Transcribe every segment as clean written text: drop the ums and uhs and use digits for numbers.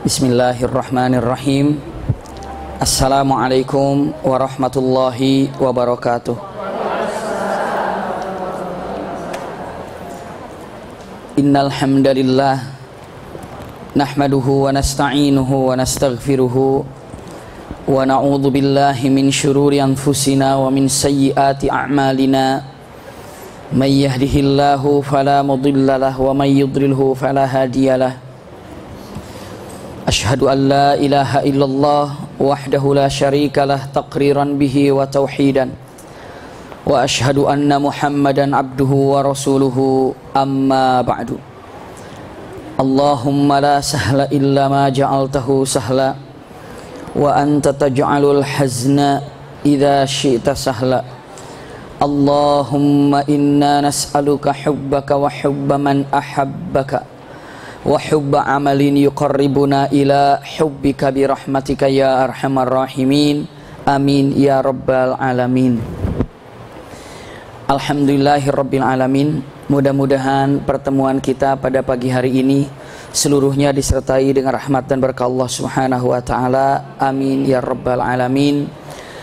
Bismillahirrahmanirrahim. Assalamualaikum warahmatullahi wabarakatuh. Innal hamdalillah nahmaduhu wa nasta'inuhu wa nastaghfiruhu wa na'udzu billahi min shururi anfusina wa min sayyiati a'malina. May yahdihillahu fala mudilla lahu wa may yudlilhu fala hadiyalah. Ashhadu an la ilaha illallah wahdahu la syarika lah taqriran bihi wa tauhidan. Wa ashhadu anna Muhammadan abduhu wa rasuluhu amma ba'du. Allahumma la sahla illa ma ja'altahu sahla wa anta taj'alul hazna idza syi'ta sahla. Allahumma inna nas'aluka hubbaka wa hubba man ahabbaka wa hubba amalin yuqarribuna ila hubbika birahmatika ya arhamar rahimin. Amin ya rabbal alamin. Alhamdulillahirabbil alamin. Mudah-mudahan pertemuan kita pada pagi hari ini seluruhnya disertai dengan rahmat dan berkah Allah Subhanahu wa taala. Amin ya rabbal alamin.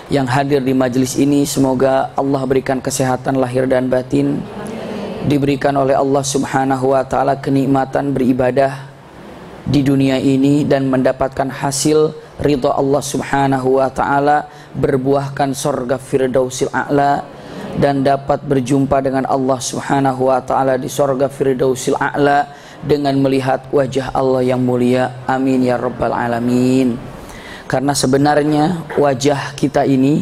Yang hadir di majelis ini semoga Allah berikan kesehatan lahir dan batin, diberikan oleh Allah Subhanahu wa taala kenikmatan beribadah di dunia ini dan mendapatkan hasil ridha Allah Subhanahu wa taala, berbuahkan surga Firdausil A'la dan dapat berjumpa dengan Allah Subhanahu wa taala di surga Firdausil A'la dengan melihat wajah Allah yang mulia. Amin ya rabbal alamin. Karena sebenarnya wajah kita ini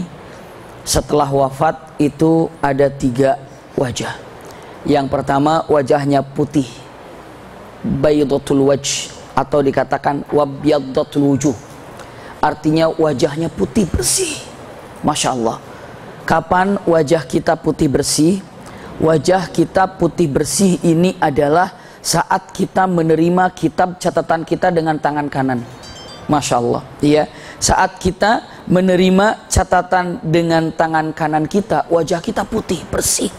setelah wafat itu ada 3 wajah. Yang pertama wajahnya putih, baydatul wajh, atau dikatakan wabyaddatul wujuh. Artinya wajahnya putih bersih. Masya Allah. Kapan wajah kita putih bersih? Wajah kita putih bersih ini adalah saat kita menerima kitab catatan kita dengan tangan kanan. Masya Allah, iya. Saat kita menerima catatan dengan tangan kanan kita, wajah kita putih, bersih.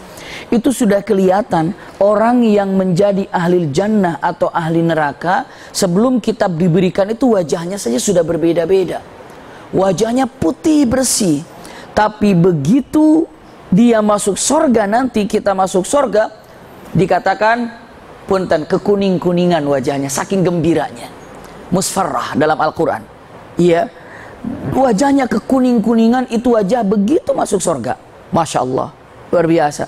Itu sudah kelihatan orang yang menjadi ahli jannah atau ahli neraka. Sebelum kitab diberikan itu wajahnya saja sudah berbeda-beda. Wajahnya putih, bersih. Tapi begitu dia masuk sorga, nanti kita masuk sorga, dikatakan punten kekuning-kuningan wajahnya, saking gembiranya. Musfarrah dalam Al-Quran. Iya, wajahnya kekuning-kuningan, itu wajah begitu masuk surga. Masya Allah, luar biasa.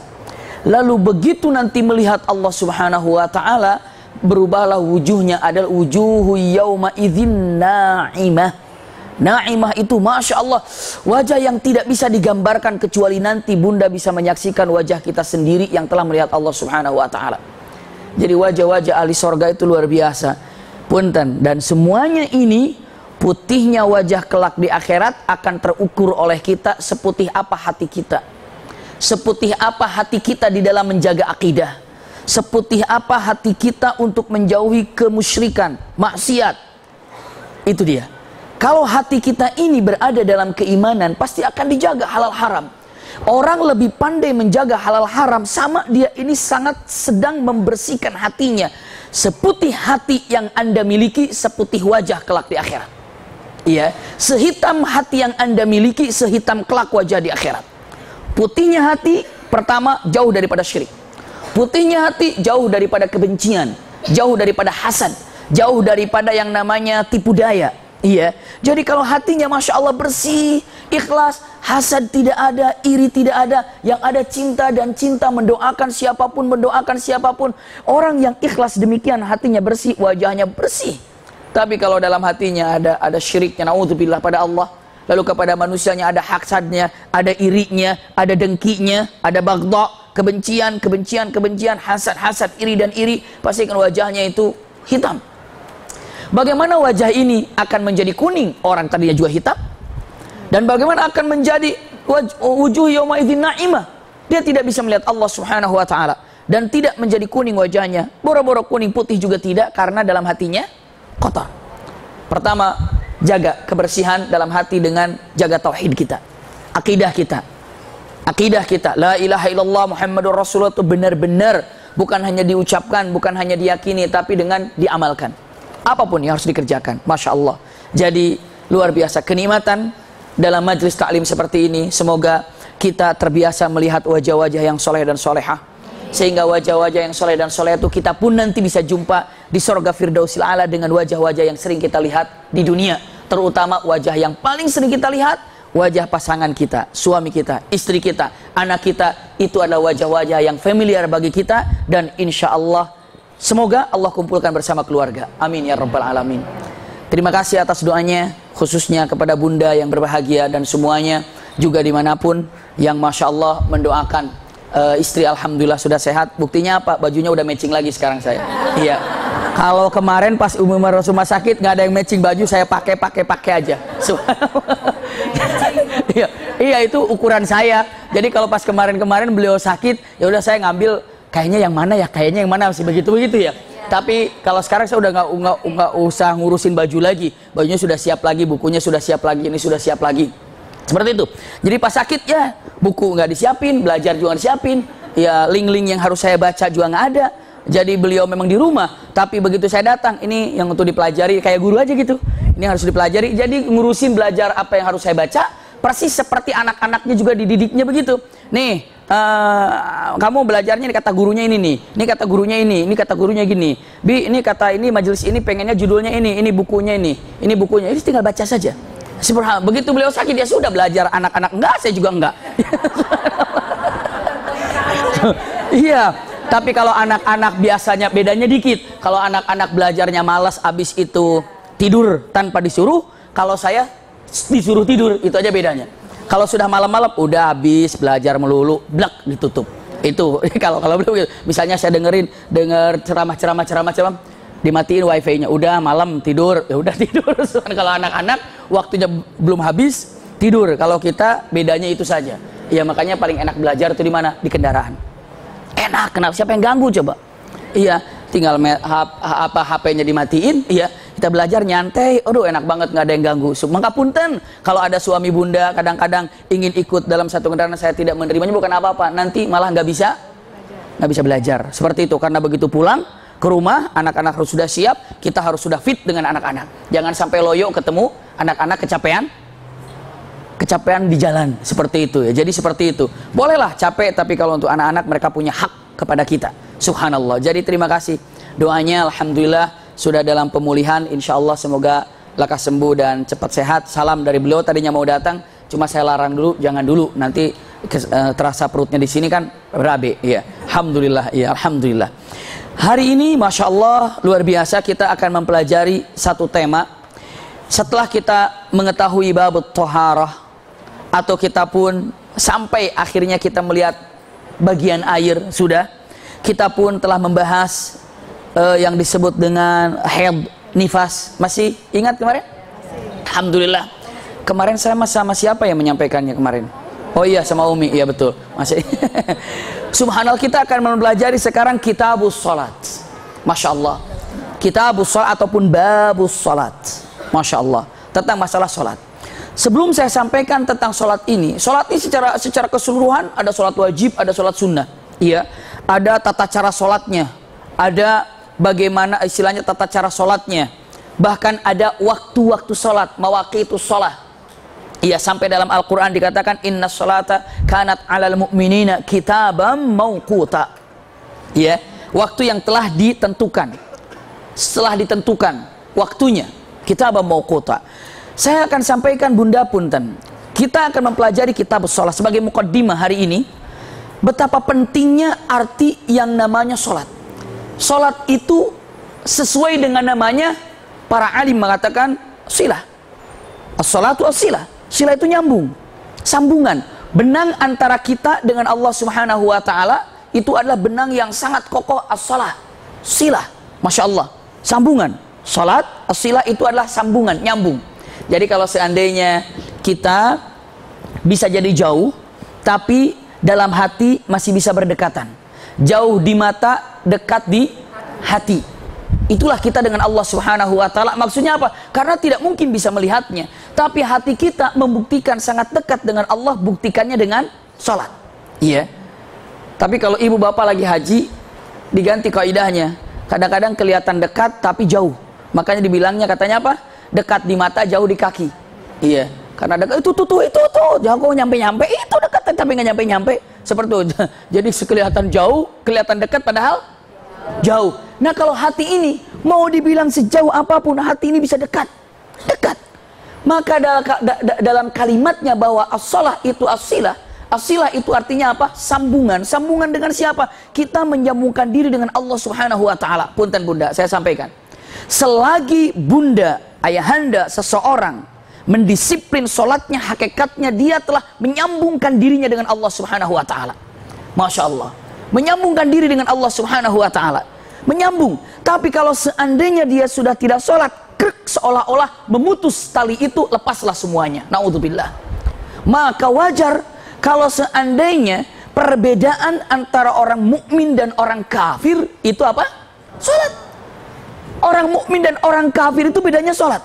Lalu begitu nanti melihat Allah Subhanahu wa ta'ala, berubahlah wujuhnya, adalah wujuhu yawma idzin na'imah. Na'imah itu Masya Allah, wajah yang tidak bisa digambarkan kecuali nanti bunda bisa menyaksikan wajah kita sendiri yang telah melihat Allah Subhanahu wa ta'ala. Jadi wajah-wajah ahli surga itu luar biasa. Punten, dan semuanya ini putihnya wajah kelak di akhirat akan terukur oleh kita seputih apa hati kita. Seputih apa hati kita di dalam menjaga akidah. Seputih apa hati kita untuk menjauhi kemusyrikan, maksiat. Itu dia. Kalau hati kita ini berada dalam keimanan, pasti akan dijaga halal haram. Orang lebih pandai menjaga halal haram, sama dia ini sangat sedang membersihkan hatinya. Seputih hati yang Anda miliki, seputih wajah kelak di akhirat. Iya, sehitam hati yang Anda miliki, sehitam kelak wajah di akhirat. Putihnya hati, pertama jauh daripada syirik. Putihnya hati jauh daripada kebencian, jauh daripada hasad, jauh daripada yang namanya tipu daya. Iya, jadi kalau hatinya Masya Allah bersih, ikhlas, hasad tidak ada, iri tidak ada, yang ada cinta, dan cinta mendoakan siapapun, mendoakan siapapun. Orang yang ikhlas demikian, hatinya bersih, wajahnya bersih. Tapi kalau dalam hatinya ada syiriknya, naudzubillah, pada Allah, lalu kepada manusianya ada hasadnya, ada irinya, ada dengkinya, ada baghdha, kebencian, hasad, iri dan iri, pastikan wajahnya itu hitam. Bagaimana wajah ini akan menjadi kuning? Orang tadinya juga hitam. Dan bagaimana akan menjadi wujuh yawma idzin na'imah? Dia tidak bisa melihat Allah Subhanahu wa ta'ala. Dan tidak menjadi kuning wajahnya. Boro-boro kuning, putih juga tidak, karena dalam hatinya kotor. Pertama, jaga kebersihan dalam hati dengan jaga tauhid kita. Akidah kita. Akidah kita, la ilaha illallah Muhammadur Rasulullah, itu benar-benar bukan hanya diucapkan, bukan hanya diyakini, tapi dengan diamalkan. apapun yang harus dikerjakan. Masya Allah. Jadi luar biasa kenikmatan dalam majelis taklim seperti ini. Semoga kita terbiasa melihat wajah-wajah yang soleh dan solehah, sehingga wajah-wajah yang soleh dan soleh itu kita pun nanti bisa jumpa di surga Firdausil A'la dengan wajah-wajah yang sering kita lihat di dunia. Terutama wajah yang paling sering kita lihat, wajah pasangan kita, suami kita, istri kita, anak kita. Itu adalah wajah-wajah yang familiar bagi kita. Dan insya Allah semoga Allah kumpulkan bersama keluarga. Amin ya rabbal alamin. Terima kasih atas doanya, khususnya kepada bunda yang berbahagia dan semuanya juga dimanapun yang masya Allah mendoakan istri. Alhamdulillah sudah sehat. Buktinya apa? Bajunya udah matching lagi sekarang saya. Iya. Kalau kemarin pas rumah sakit nggak ada yang matching baju, saya pakai aja. Iya itu ukuran saya. Jadi kalau pas kemarin beliau sakit, ya udah saya ngambil kayaknya yang mana masih begitu ya. Tapi kalau sekarang saya udah nggak usah ngurusin baju lagi. Bajunya sudah siap lagi, bukunya sudah siap lagi, ini sudah siap lagi. Seperti itu. Jadi pas sakit ya buku nggak disiapin, belajar juga nggak disiapin. Ya link-link yang harus saya baca juga nggak ada. Jadi beliau memang di rumah, tapi begitu saya datang, ini yang untuk dipelajari, kayak guru aja gitu. Ini harus dipelajari, jadi ngurusin belajar apa yang harus saya baca, persis seperti anak-anaknya juga dididiknya begitu. Nih, kamu belajarnya ini kata gurunya ini kata gurunya ini kata gurunya gini. Bi, ini kata ini majelis ini pengennya judulnya ini bukunya ini bukunya, ini tinggal baca saja. Begitu beliau sakit, dia sudah belajar anak-anak, enggak, saya juga enggak. Iya. Tapi kalau anak-anak biasanya bedanya dikit. Kalau anak-anak belajarnya malas, abis itu tidur tanpa disuruh. Kalau saya disuruh tidur, itu aja bedanya. Kalau sudah malam-malam, udah habis belajar melulu, blak, ditutup. Itu kalau misalnya saya denger ceramah, dimatiin wifi-nya, udah malam tidur, ya udah tidur. Kalau anak-anak waktunya belum habis tidur. Kalau kita bedanya itu saja. Ya makanya paling enak belajar itu di mana? Di kendaraan. Enak, kenapa? Siapa yang ganggu coba? Iya, tinggal HP-nya dimatiin, iya, kita belajar nyantai. Aduh, enak banget, nggak ada yang ganggu. Maka punten, kalau ada suami bunda kadang-kadang ingin ikut dalam satu kendaraan, saya tidak menerimanya, bukan apa-apa. Nanti malah nggak bisa belajar. Seperti itu, karena begitu pulang ke rumah, anak-anak harus sudah siap, kita harus sudah fit dengan anak-anak. Jangan sampai loyo ketemu anak-anak kecapean di jalan, seperti itu ya. Jadi seperti itu, bolehlah capek, tapi kalau untuk anak-anak mereka punya hak kepada kita. Subhanallah. Jadi terima kasih doanya, alhamdulillah sudah dalam pemulihan, insya Allah semoga lekas sembuh dan cepat sehat. Salam dari beliau, tadinya mau datang, cuma saya larang dulu, jangan dulu, nanti terasa perutnya di sini kan berabe. Ya, alhamdulillah, ya alhamdulillah. Hari ini masya Allah luar biasa, kita akan mempelajari satu tema. Setelah kita mengetahui bab thaharah, atau kita pun sampai akhirnya kita melihat bagian air, sudah kita pun telah membahas yang disebut dengan haid, nifas. Masih ingat kemarin? Alhamdulillah. Kemarin saya sama siapa yang menyampaikannya kemarin? Oh iya, sama Umi. Iya betul, masih. Subhanallah, kita akan mempelajari sekarang kitabus salat. Masya Allah, kitabus salat ataupun babus salat. Masya Allah, tentang masalah salat. Sebelum saya sampaikan tentang sholat ini secara keseluruhan, ada sholat wajib, ada sholat sunnah. Iya, ada tata cara sholatnya, ada bagaimana istilahnya tata cara sholatnya. Bahkan ada waktu-waktu sholat, mawaqitus sholat. Iya, sampai dalam Al-Quran dikatakan inna sholata kanat alal mu'minina kitabam mawquta. Iya, waktu yang telah ditentukan. Setelah ditentukan waktunya, kitabam mawquta. Saya akan sampaikan bunda punten. Kita akan mempelajari kitab sholat sebagai muqaddimah hari ini. Betapa pentingnya arti yang namanya sholat. Sholat itu sesuai dengan namanya, para alim mengatakan silah. As-sholatu as-silah. Silah itu nyambung, sambungan. Benang antara kita dengan Allah Subhanahu wa ta'ala itu adalah benang yang sangat kokoh. As-sholah, silah, masya Allah, sambungan. Sholat, as-silah itu adalah sambungan, nyambung. Jadi kalau seandainya kita bisa jadi jauh, tapi dalam hati masih bisa berdekatan. Jauh di mata, dekat di hati. Itulah kita dengan Allah Subhanahu wa ta'ala. Maksudnya apa? Karena tidak mungkin bisa melihatnya, tapi hati kita membuktikan sangat dekat dengan Allah, buktikannya dengan sholat. Iya. Tapi kalau ibu bapak lagi haji, diganti kaidahnya. Kadang-kadang kelihatan dekat tapi jauh. Makanya dibilangnya katanya apa? Dekat di mata, jauh di kaki. Iya, karena dekat itu jauh nyampe itu dekat tapi nggak nyampe. Seperti itu. Jadi kelihatan jauh, kelihatan dekat padahal jauh. Nah kalau hati ini mau dibilang sejauh apapun, hati ini bisa dekat. Maka dalam kalimatnya bahwa as-shalah itu as-silah. As-silah itu artinya apa? Sambungan. Sambungan dengan siapa? Kita menyambungkan diri dengan Allah Subhanahu wa taala. Punten Bunda, saya sampaikan. Selagi Bunda, ayahanda, seseorang mendisiplin sholatnya, hakikatnya dia telah menyambungkan dirinya dengan Allah Subhanahu wa taala. Masya Allah. Menyambungkan diri dengan Allah Subhanahu wa taala. Menyambung. Tapi kalau seandainya dia sudah tidak sholat, seolah-olah memutus tali itu, lepaslah semuanya. Naudzubillah. Maka wajar kalau seandainya perbedaan antara orang mukmin dan orang kafir itu apa? Sholat. Orang mukmin dan orang kafir itu bedanya sholat.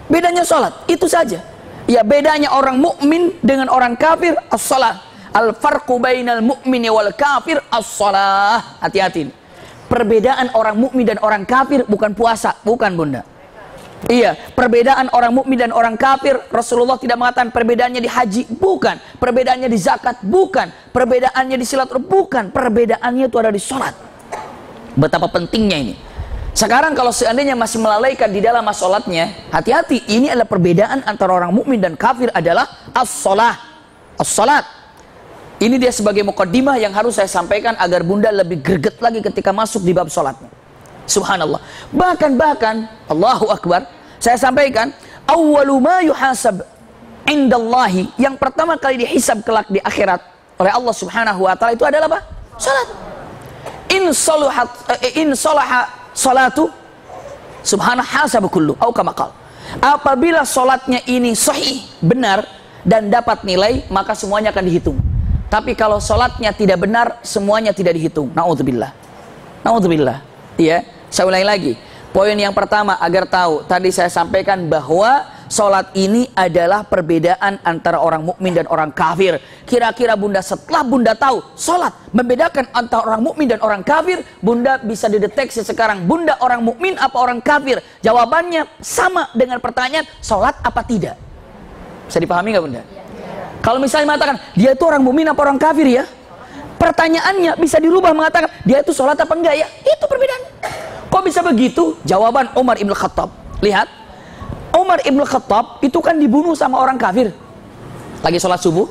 Bedanya sholat, itu saja. Ya, bedanya orang mukmin dengan orang kafir as-shalah. Al-farqu bainal mu'mini wal kafir as-shalah. Hati-hati. Perbedaan orang mukmin dan orang kafir bukan puasa, bukan Bunda. Iya, perbedaan orang mukmin dan orang kafir, Rasulullah tidak mengatakan perbedaannya di haji, bukan. Perbedaannya di zakat, bukan. Perbedaannya di silaturahmi, bukan. Perbedaannya itu ada di sholat. Betapa pentingnya ini. Sekarang kalau seandainya masih melalaikan di dalam sholatnya, hati-hati. Ini adalah perbedaan antara orang mukmin dan kafir adalah as-shalah. As-shalat. Ini dia sebagai muqaddimah yang harus saya sampaikan agar Bunda lebih greget lagi ketika masuk di bab sholatnya. Subhanallah. Bahkan Allahu Akbar, saya sampaikan awwalu ma yuhasab indallahi, yang pertama kali dihisab kelak di akhirat oleh Allah Subhanahu wa taala itu adalah apa? Salat. In salaha salatu subhana hasab kullu au kama qala. Apabila salatnya ini sahih, benar dan dapat nilai, maka semuanya akan dihitung. Tapi kalau salatnya tidak benar, semuanya tidak dihitung. Naudzubillah. Naudzubillah. Iya. Saya ulangi lagi. Poin yang pertama agar tahu, tadi saya sampaikan bahwa sholat ini adalah perbedaan antara orang mukmin dan orang kafir. Kira-kira Bunda setelah Bunda tahu sholat membedakan antara orang mukmin dan orang kafir, Bunda bisa dideteksi sekarang Bunda orang mukmin apa orang kafir. Jawabannya sama dengan pertanyaan sholat apa tidak. Bisa dipahami nggak Bunda? Kalau misalnya mengatakan dia itu orang mukmin apa orang kafir ya, pertanyaannya bisa dirubah mengatakan dia itu sholat apa enggak ya. Itu perbedaannya. Kok bisa begitu? Jawaban Umar ibn Khattab. Lihat, Umar ibn Khattab itu kan dibunuh sama orang kafir. Lagi sholat subuh.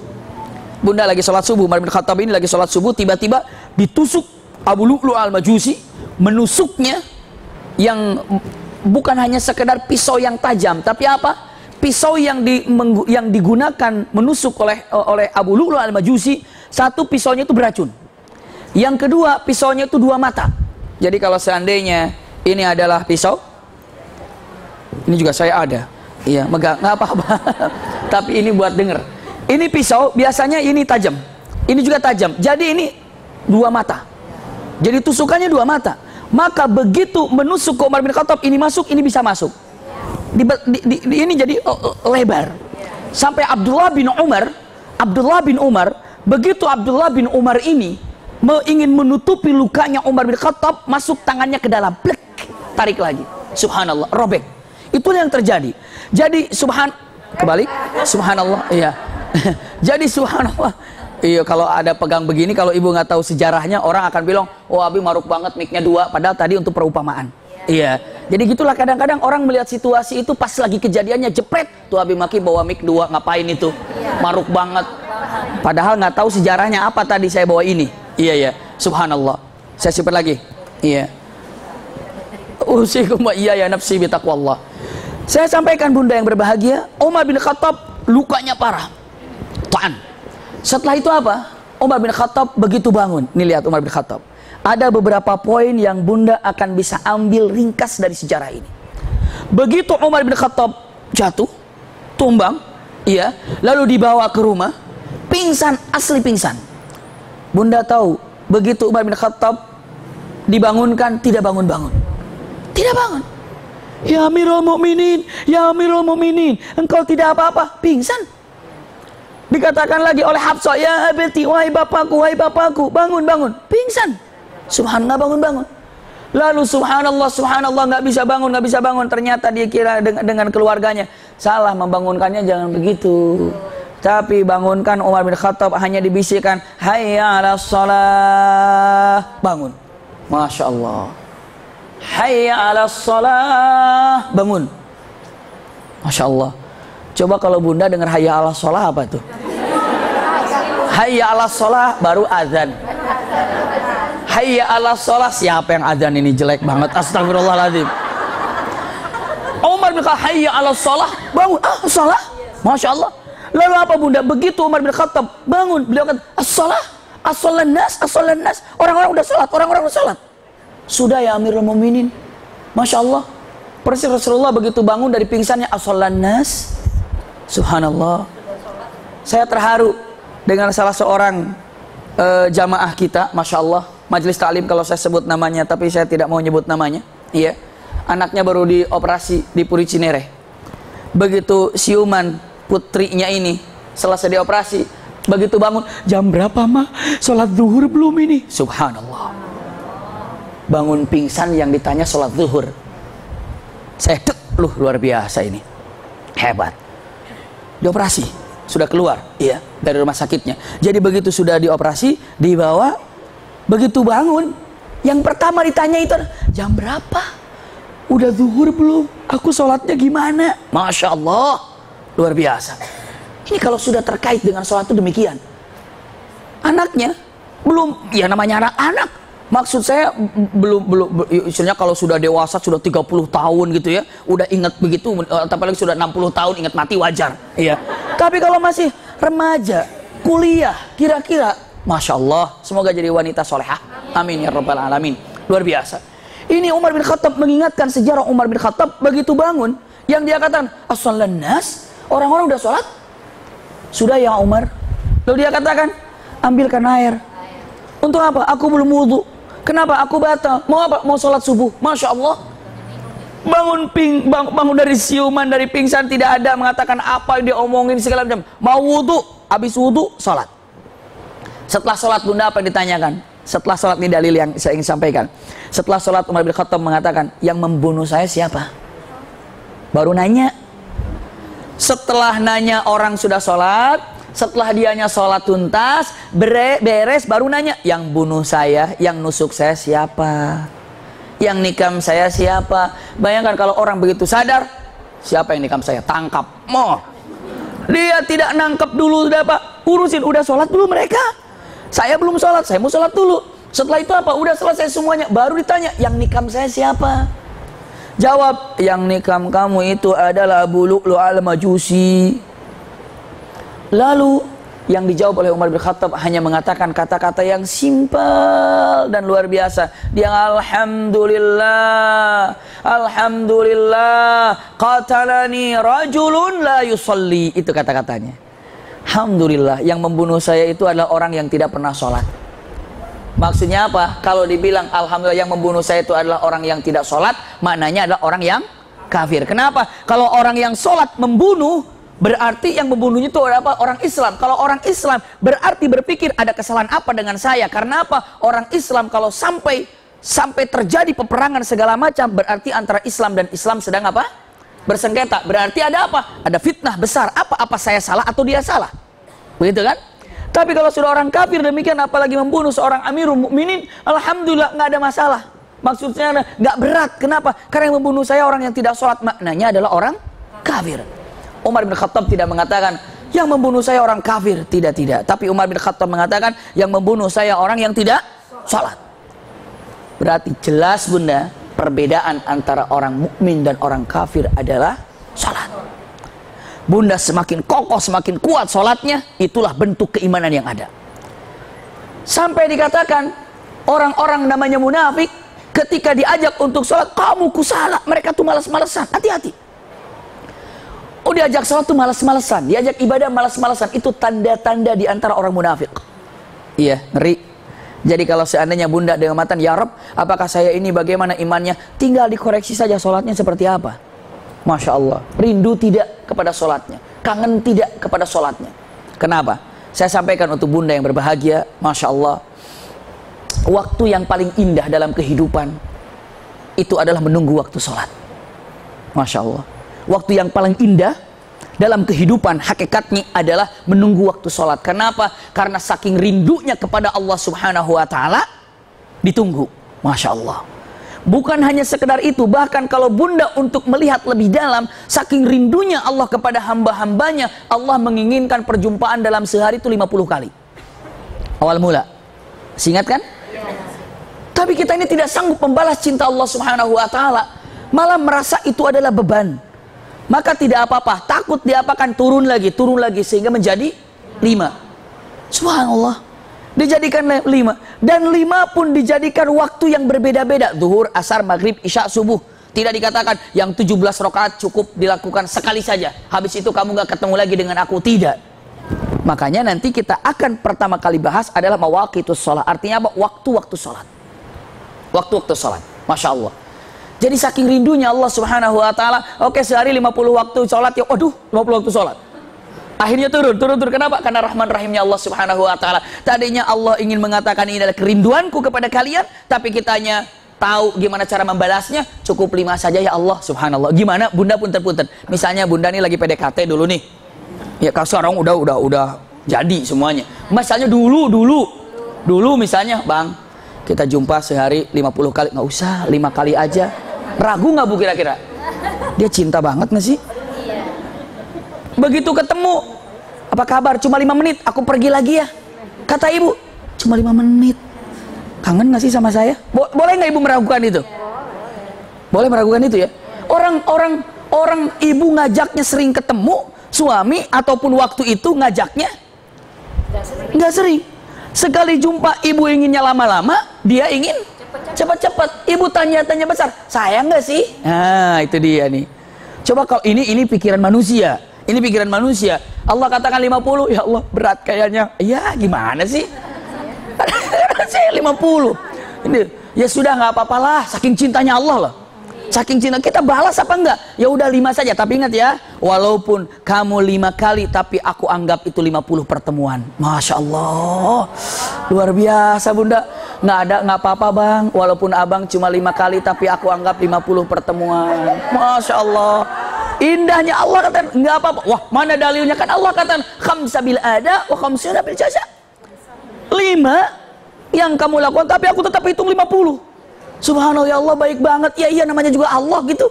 Bunda lagi sholat subuh. Umar ibn Khattab ini lagi sholat subuh. Tiba-tiba ditusuk Abu Lu'lu' al-Majusi. Menusuknya yang bukan hanya sekedar pisau yang tajam. Tapi apa? Pisau yang digunakan menusuk oleh Abu Lu'lu' al-Majusi. Satu, pisaunya itu beracun. Yang kedua, pisaunya itu dua mata. Jadi kalau seandainya ini adalah pisau, ini juga saya ada, iya, megang, nggak apa-apa. Tapi ini buat denger. Ini pisau, biasanya ini tajam, ini juga tajam. Jadi ini dua mata. Jadi tusukannya dua mata. Maka begitu menusuk ke Umar bin Khattab, ini masuk, ini bisa masuk. Ini jadi lebar. Sampai Abdullah bin Umar, begitu Abdullah bin Umar ini ingin menutupi lukanya Umar bin Khattab, masuk tangannya ke dalam, plek, tarik lagi, subhanallah, robek. Itulah yang terjadi. Jadi kebalik, subhanallah, iya. Jadi subhanallah, iya, kalau ada pegang begini, kalau ibu nggak tahu sejarahnya, orang akan bilang, oh Abi maruk banget, mic-nya dua, padahal tadi untuk perumpamaan. Iya. Jadi gitulah kadang-kadang orang melihat situasi itu pas lagi kejadiannya, jepret, tuh Abi Maki bawa mic dua, ngapain itu? Maruk banget. Padahal nggak tahu sejarahnya apa tadi saya bawa ini. Iya ya, subhanallah. Saya simpan lagi. Iya. Usikum wa iya ya nafsi bi taqwallah. Saya sampaikan Bunda yang berbahagia, Umar bin Khattab lukanya parah. Ta'an. Setelah itu apa? Umar bin Khattab begitu bangun. Nih lihat Umar bin Khattab. Ada beberapa poin yang Bunda akan bisa ambil ringkas dari sejarah ini. Begitu Umar bin Khattab jatuh, tumbang, iya, lalu dibawa ke rumah, pingsan, asli pingsan. Bunda tahu, begitu Umar bin Khattab dibangunkan, tidak bangun-bangun. Tidak bangun. Ya Amirul Mukminin, ya Amirul Mukminin, engkau tidak apa-apa, pingsan. Dikatakan lagi oleh Hafsah, ya abati, wahai bapakku, bangun, bangun, pingsan. Subhanallah, bangun-bangun. Lalu subhanallah, subhanallah, nggak bisa bangun, nggak bisa bangun. Ternyata dia kira dengan keluarganya. Salah, membangunkannya jangan begitu. Tapi bangunkan Umar bin Khattab, hanya dibisikkan, hayya 'alas shalah. Bangun. Masya Allah. Hayya 'alas shalah. Bangun. Masya Allah. Coba kalau bunda dengar hayya 'alas shalah apa tuh? Hayya 'alas shalah baru azan. Hayya 'alas shalah, siapa yang azan ini jelek banget, astagfirullahaladzim. Umar bin Khattab, hayya 'alas shalah, bangun. Ah, shalah. Masya Allah. Lalu apa bunda? Begitu Umar bin Khattab bangun, beliau kata, as-shalah, as-shalan nas, as-shalan nas. Orang-orang udah salat, orang-orang udah salat. Sudah ya Amirul Mukminin. Masya Allah. Persis Rasulullah begitu bangun dari pingsannya, as-shalan nas. Subhanallah. Saya terharu dengan salah seorang jamaah kita, Masya Allah. Majelis Ta'lim kalau saya sebut namanya, tapi saya tidak mau nyebut namanya. Iya. Anaknya baru dioperasi di Puri Cinere. Begitu siuman putrinya ini selesai dioperasi, begitu bangun, jam berapa mah? Sholat zuhur belum ini? Subhanallah. Bangun pingsan yang ditanya sholat zuhur. Saya luar biasa ini. Hebat. Dioperasi, sudah keluar, iya, dari rumah sakitnya. Jadi begitu sudah dioperasi, dibawa, begitu bangun, yang pertama ditanya itu, jam berapa? Udah zuhur belum? Aku sholatnya gimana? Masya Allah. Luar biasa. Ini kalau sudah terkait dengan sholat itu demikian. Anaknya belum, ya namanya anak-anak. Maksud saya belum istilahnya kalau sudah dewasa, sudah 30 tahun gitu ya, udah ingat begitu, apalagi sudah 60 tahun ingat mati wajar. Iya. Tapi kalau masih remaja, kuliah, kira-kira, Masya Allah, semoga jadi wanita solehah. Amin ya rabbal alamin. Luar biasa. Ini Umar bin Khattab mengingatkan sejarah Umar bin Khattab begitu bangun, yang dia katakan, as-shalan nas. Orang-orang udah sholat? Sudah ya Umar. Lalu dia katakan, ambilkan air. Untuk apa? Aku belum wudhu. Kenapa? Aku batal. Mau apa? Mau sholat subuh. Masya Allah. Bangun dari siuman, dari pingsan, tidak ada mengatakan apa yang dia omongin segala macam. Mau wudhu, habis wudhu, sholat. Setelah sholat bunda apa yang ditanyakan? Setelah sholat, ini dalil yang saya ingin sampaikan. Setelah sholat Umar bin Khattab mengatakan, yang membunuh saya siapa? Baru nanya. Setelah nanya orang sudah sholat, setelah dianya sholat tuntas, beres, baru nanya, yang bunuh saya, yang nusuk saya siapa? Yang nikam saya siapa? Bayangkan kalau orang begitu sadar, siapa yang nikam saya? Tangkap. Dia tidak nangkep dulu, udah Pak, urusin, udah sholat dulu mereka. Saya belum sholat, saya mau sholat dulu. Setelah itu apa? Udah selesai semuanya, baru ditanya, yang nikam saya siapa? Jawab, yang nikam kamu itu adalah Abu Lu'lu' al-Majusi. Lalu yang dijawab oleh Umar bin Khattab hanya mengatakan kata-kata yang simpel dan luar biasa. Dia alhamdulillah, alhamdulillah, qatalani rajulun la yusalli. Itu kata-katanya. Alhamdulillah, yang membunuh saya itu adalah orang yang tidak pernah sholat. Maksudnya apa? Kalau dibilang alhamdulillah yang membunuh saya itu adalah orang yang tidak sholat, maknanya adalah orang yang kafir. Kenapa? Kalau orang yang sholat membunuh, berarti yang membunuhnya itu adalah apa? Orang Islam. Kalau orang Islam berarti berpikir ada kesalahan apa dengan saya. Karena apa? Orang Islam kalau sampai terjadi peperangan segala macam, berarti antara Islam dan Islam sedang apa? Bersengketa. Berarti ada apa? Ada fitnah besar. Apa saya salah atau dia salah? Begitu kan? Tapi kalau sudah orang kafir demikian, apalagi membunuh seorang Amirul Mukminin, alhamdulillah nggak ada masalah. Maksudnya nggak berat. Kenapa? Karena yang membunuh saya orang yang tidak sholat, maknanya adalah orang kafir. Umar bin Khattab tidak mengatakan yang membunuh saya orang kafir, tidak. Tapi Umar bin Khattab mengatakan yang membunuh saya orang yang tidak sholat. Berarti jelas bunda, perbedaan antara orang mukmin dan orang kafir adalah sholat. Bunda semakin kokoh, semakin kuat sholatnya, itulah bentuk keimanan yang ada. Sampai dikatakan orang-orang namanya munafik, ketika diajak untuk sholat, kamu kusala, mereka tuh malas-malesan. Hati-hati. Oh, diajak sholat tuh malas-malesan, diajak ibadah malas-malesan. Itu tanda-tanda di antara orang munafik. Iya, ngeri. Jadi kalau seandainya bunda dengan matan, ya Rabb, apakah saya ini bagaimana imannya? Tinggal dikoreksi saja sholatnya seperti apa. Masya Allah, rindu tidak kepada sholatnya, kangen tidak kepada sholatnya. Kenapa? Saya sampaikan untuk bunda yang berbahagia, Masya Allah, waktu yang paling indah dalam kehidupan itu adalah menunggu waktu sholat. Masya Allah. Waktu yang paling indah dalam kehidupan hakikatnya adalah menunggu waktu sholat. Kenapa? Karena saking rindunya kepada Allah subhanahu wa ta'ala, ditunggu. Masya Allah. Bukan hanya sekedar itu, bahkan kalau bunda untuk melihat lebih dalam, saking rindunya Allah kepada hamba-hambanya, Allah menginginkan perjumpaan dalam sehari itu 50 kali. Awal mula. Ingat kan? Tapi kita ini tidak sanggup membalas cinta Allah subhanahu wa ta'ala, malah merasa itu adalah beban. Maka tidak apa-apa, takut diapakan, turun lagi sehingga menjadi 5. Subhanallah, dijadikan 5. Dan 5 pun dijadikan waktu yang berbeda-beda. Zuhur, asar, maghrib, isya, subuh. Tidak dikatakan yang 17 rakaat cukup dilakukan sekali saja, habis itu kamu gak ketemu lagi dengan aku. Tidak. Makanya nanti kita akan pertama kali bahas adalah mawaqitus sholat. Artinya apa? Waktu-waktu sholat. Waktu-waktu sholat. Masya Allah. Jadi saking rindunya Allah subhanahu wa ta'ala, oke sehari 50 waktu sholat ya, waduh 50 waktu sholat. Akhirnya turun. Kenapa? Karena rahman rahimnya Allah subhanahu wa ta'ala. Tadinya Allah ingin mengatakan ini adalah kerinduanku kepada kalian, tapi kitanya tahu gimana cara membalasnya, cukup 5 saja ya Allah subhanallah. Gimana? Bunda punten. Misalnya bunda nih lagi PDKT dulu nih. Ya kalau sekarang udah jadi semuanya. Misalnya dulu misalnya, Bang, kita jumpa sehari 50 kali, nggak usah 5 kali aja. Ragu nggak Bu kira-kira? Dia cinta banget nggak sih? Begitu ketemu, apa kabar? Cuma 5 menit, aku pergi lagi ya. Kata ibu, cuma 5 menit. Kangen nggak sih sama saya? Boleh nggak ibu meragukan itu? Boleh meragukan itu ya? Orang ibu ngajaknya sering ketemu, suami ataupun waktu itu ngajaknya nggak sering. Sekali jumpa ibu inginnya lama-lama, dia ingin cepat-cepat. Ibu tanya-tanya besar, sayang nggak sih? Nah itu dia nih. Coba kalau ini pikiran manusia. Ini pikiran manusia. Allah katakan 50, ya Allah berat kayaknya. Ya gimana sih? 50. Ini ya sudah nggak apa-apalah. Saking cintanya Allah lah. Saking cinta kita balas apa enggak? Ya udah 5 saja. Tapi ingat ya, walaupun kamu 5 kali, tapi aku anggap itu 50 pertemuan. Masya Allah, luar biasa bunda. Nggak apa-apa bang. Walaupun abang cuma 5 kali, tapi aku anggap 50 pertemuan. Masya Allah. Indahnya Allah kata nggak apa-apa. Wah mana dalilnya? Kan Allah kata khamsa bil ada wa khamsuna bil jaza. 5 yang kamu lakukan, tapi aku tetap hitung 50. Subhanallah, ya Allah baik banget. Ya iya namanya juga Allah gitu.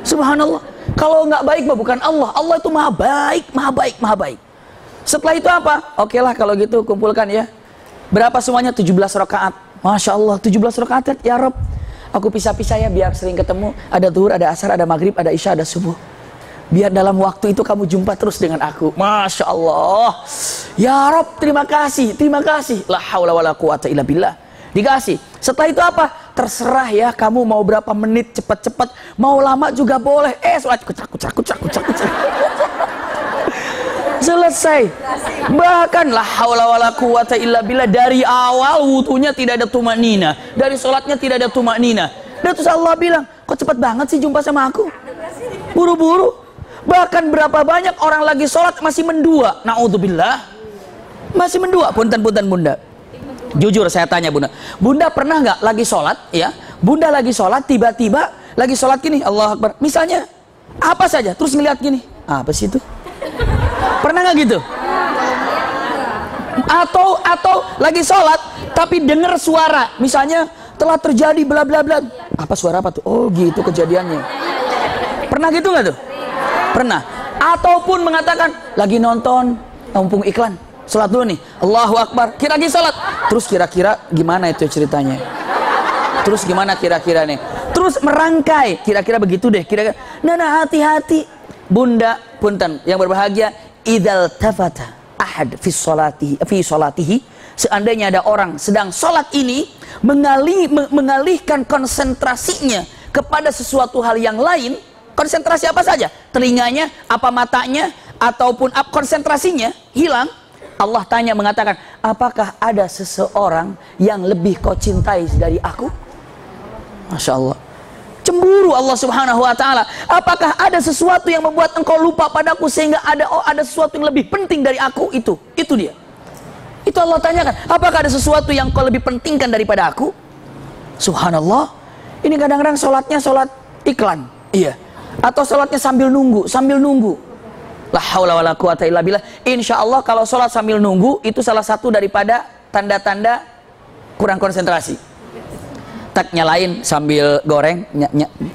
Subhanallah. Kalau nggak baik mah bukan Allah. Allah itu maha baik. Setelah itu apa? Oke lah kalau gitu kumpulkan ya. Berapa semuanya? 17 rakaat. Masya Allah 17 rakaat ya Rob. Aku pisah-pisah ya biar sering ketemu. Ada zuhur, ada asar, ada maghrib, ada isya, ada subuh. Biar dalam waktu itu kamu jumpa terus dengan aku. Masya Allah. Ya Rob terima kasih. La haula wala quwata illa billah. Dikasih. Setelah itu apa? Terserah ya kamu mau berapa menit, cepat-cepat, mau lama juga boleh. Sholat kucak. Selesai. Bahkan la haula wala quwata illa billah, dari awal wudunya tidak ada tumanina, dari sholatnya tidak ada tumanina. Dan terus Allah bilang, kok cepat banget sih jumpa sama aku? Buru-buru. Bahkan berapa banyak orang lagi sholat masih mendua. Naudzubillah. Masih mendua. Punten bunda. Jujur saya tanya bunda, bunda pernah nggak lagi sholat ya? Bunda lagi sholat tiba-tiba lagi sholat gini, Allah Akbar. Misalnya apa saja, terus ngeliat gini, apa sih itu? Pernah nggak gitu? Atau lagi sholat tapi dengar suara, misalnya telah terjadi bla bla bla. Apa suara apa tuh? Oh gitu kejadiannya. Pernah gitu nggak tuh? Pernah. Ataupun mengatakan lagi nonton mumpung iklan. Sholat dulu nih, Allahu Akbar, kira lagi sholat. Terus kira-kira gimana itu ceritanya? Terus gimana kira-kira nih? Terus merangkai, kira-kira begitu deh. Kira-kira, nah hati-hati. Bunda, punten, yang berbahagia, idzal tafata ahad fi sholatihi. Seandainya ada orang sedang sholat ini mengalihkan konsentrasinya kepada sesuatu hal yang lain. Konsentrasi apa saja? Telinganya, apa matanya, ataupun konsentrasinya hilang. Allah tanya mengatakan, apakah ada seseorang yang lebih kau cintai dari aku? Masya Allah. Cemburu Allah subhanahu wa ta'ala. Apakah ada sesuatu yang membuat engkau lupa padaku sehingga ada sesuatu yang lebih penting dari aku? Itu dia. Itu Allah tanyakan. Apakah ada sesuatu yang kau lebih pentingkan daripada aku? Subhanallah. Ini kadang-kadang sholatnya sholat iklan. Iya. Atau sholatnya sambil nunggu. La haula wala quwata illa billah. Insya Allah kalau sholat sambil nunggu itu salah satu daripada tanda-tanda kurang konsentrasi. Tak nyalain sambil goreng,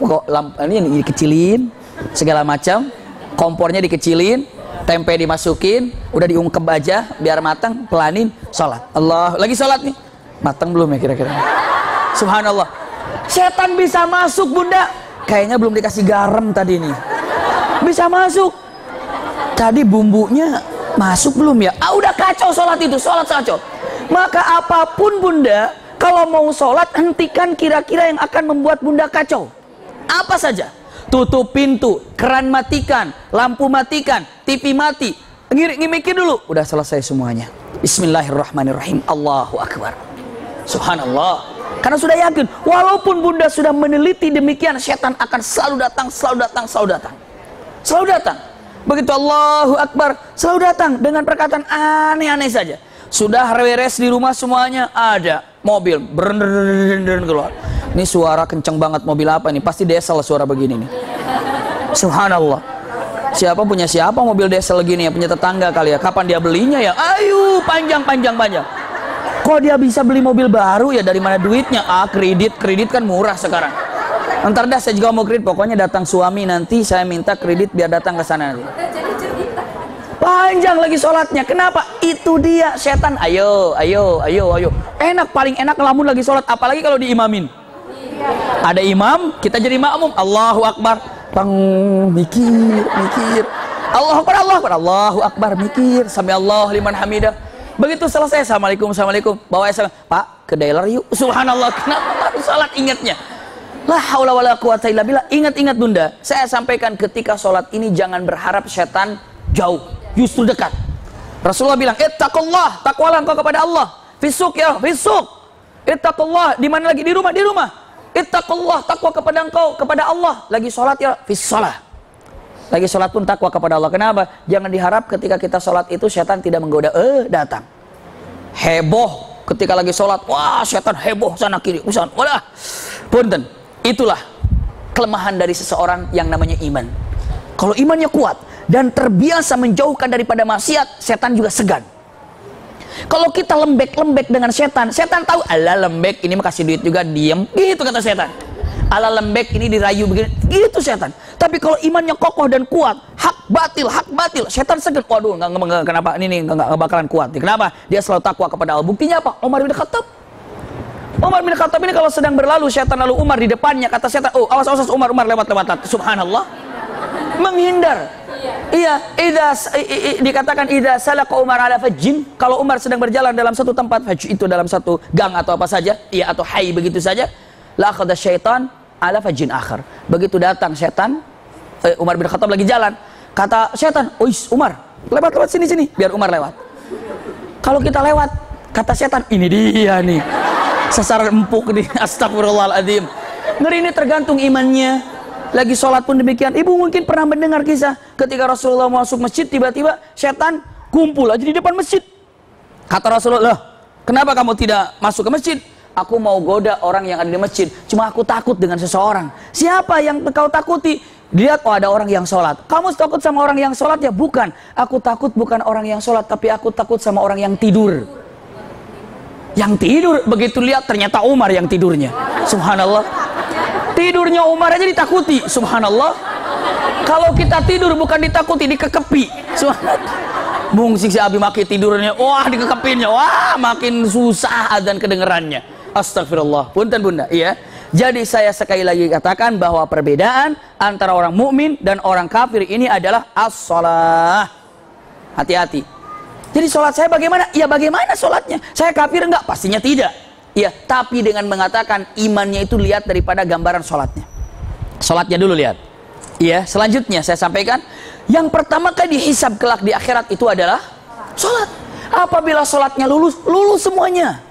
kok ini dikecilin, segala macam, kompornya dikecilin, tempe dimasukin, udah diungkep aja biar matang, pelanin, sholat. Allah, lagi sholat nih, matang belum ya kira-kira? Subhanallah. Setan bisa masuk bunda. Kayaknya belum dikasih garam tadi nih. Bisa masuk. Tadi bumbunya masuk belum ya? Ah, udah kacau sholat itu, sholat kacau. Maka apapun bunda, kalau mau sholat, hentikan kira-kira yang akan membuat bunda kacau. Apa saja? Tutup pintu, keran matikan, lampu matikan, TV mati. Mikir dulu. Udah selesai semuanya. Bismillahirrahmanirrahim. Allahu Akbar. Subhanallah. Karena sudah yakin, walaupun bunda sudah meneliti demikian, setan akan selalu datang, selalu datang, selalu datang. Selalu datang. Begitu Allahu Akbar, selalu datang dengan perkataan aneh-aneh saja. Sudah beres di rumah semuanya, ada mobil berenderen keluar. Ini suara kenceng banget, mobil apa nih? Pasti diesel suara begini nih. Subhanallah. Siapa punya siapa mobil diesel gini ya? Punya tetangga kali ya. Kapan dia belinya ya? Ayo, panjang. Kok dia bisa beli mobil baru ya? Dari mana duitnya? Ah, kredit kan murah sekarang. Ntar dah saya juga mau kredit. Pokoknya datang suami nanti saya minta kredit biar datang ke sana nanti. Panjang lagi sholatnya. Kenapa? Itu dia setan. Ayo. Enak, paling enak ngelamun lagi sholat. Apalagi kalau diimamin. Ada imam, kita jadi makmum. Allahu Akbar. Mikir. Allahu Akbar, mikir. Sami Allah liman hamidah. Begitu selesai, Assalamualaikum. Bawa SMS. Pak, ke dialer yuk. Subhanallah. Kenapa harus sholat ingatnya? La haula wala quwata illa billah. Ingat bunda, saya sampaikan ketika sholat ini jangan berharap setan jauh, justru dekat. Rasulullah bilang, ittaqullah, takwalah engkau kepada Allah. Fisuk. Ittaqullah, di mana lagi? Di rumah. Ittaqullah, takwa kepada engkau, kepada Allah. Lagi sholat ya, fissalah. Lagi sholat pun takwa kepada Allah. Kenapa? Jangan diharap ketika kita sholat itu setan tidak menggoda. Datang. Heboh ketika lagi sholat. Wah, setan heboh sana kiri, usan. Walah, punten. Itulah kelemahan dari seseorang yang namanya iman. Kalau imannya kuat dan terbiasa menjauhkan daripada maksiat, setan juga segan. Kalau kita lembek dengan setan tahu, ala lembek ini makasih duit juga, diem, gitu kata setan. Ala lembek ini dirayu begini, gitu setan. Tapi kalau imannya kokoh dan kuat, hak batil, setan segan. Waduh, kenapa ini nggak bakalan kuat? Kenapa? Dia selalu takwa kepada Allah. Buktinya apa? Umar bin Khattab ini kalau sedang berlalu, setan lalu Umar di depannya, kata setan, oh awas Umar lewat. Subhanallah, menghindar. Iya, dikatakan idza salaqa Umar ala fajjin, kalau Umar sedang berjalan dalam satu tempat, fajj itu dalam satu gang atau apa saja, iya atau hai begitu saja, la akhadha syaitan ala fajjin akhar. Begitu datang setan, Umar bin Khattab lagi jalan, kata setan, "Uis, Umar, lewat sini, biar Umar lewat." Kalau kita lewat, kata setan, ini dia nih. Sasaran empuk nih, astagfirullahaladzim. Ngeri, ini tergantung imannya. Lagi sholat pun demikian. Ibu mungkin pernah mendengar kisah ketika Rasulullah masuk masjid, tiba-tiba setan kumpul aja di depan masjid. Kata Rasulullah, kenapa kamu tidak masuk ke masjid? Aku mau goda orang yang ada di masjid, cuma aku takut dengan seseorang. Siapa yang kau takuti? Lihat, oh ada orang yang sholat. Kamu takut sama orang yang sholat? Ya bukan. Aku takut bukan orang yang sholat, tapi aku takut sama orang yang tidur. Yang tidur, begitu lihat ternyata Umar yang tidurnya. Subhanallah. Tidurnya Umar aja ditakuti. Subhanallah. Kalau kita tidur bukan ditakuti, dikekepi. Subhanallah. Bungsik si Abi maki tidurnya, wah dikekepinnya, wah makin susah adzan kedengerannya. Astagfirullah. Punten bunda, iya. Jadi saya sekali lagi katakan bahwa perbedaan antara orang mukmin dan orang kafir ini adalah as-shalah. Hati-hati. Jadi sholat saya bagaimana? Ya bagaimana sholatnya? Saya kafir enggak? Pastinya tidak. Ya, tapi dengan mengatakan imannya itu lihat daripada gambaran sholatnya. Sholatnya dulu lihat. Iya, selanjutnya saya sampaikan, yang pertama kali dihisab kelak di akhirat itu adalah sholat. Apabila sholatnya lulus semuanya.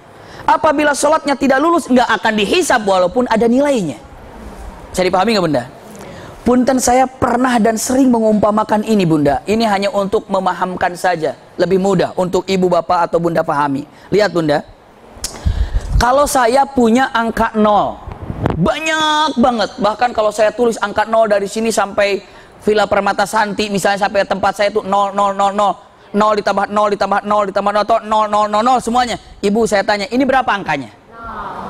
Apabila sholatnya tidak lulus, nggak akan dihisab walaupun ada nilainya. Saya dipahami nggak bunda? Punten, saya pernah dan sering mengumpamakan ini bunda. Ini hanya untuk memahamkan saja. Lebih mudah untuk ibu bapak atau bunda pahami. Lihat bunda. Kalau saya punya angka 0, Banyak banget. Bahkan kalau saya tulis angka 0 dari sini sampai Villa Permata Santi, misalnya sampai tempat saya itu 0, 0, 0, 0. 0 ditambah 0 ditambah 0 ditambah 0 atau 0, 0, 0, 0 semuanya. Ibu saya tanya, ini berapa angkanya?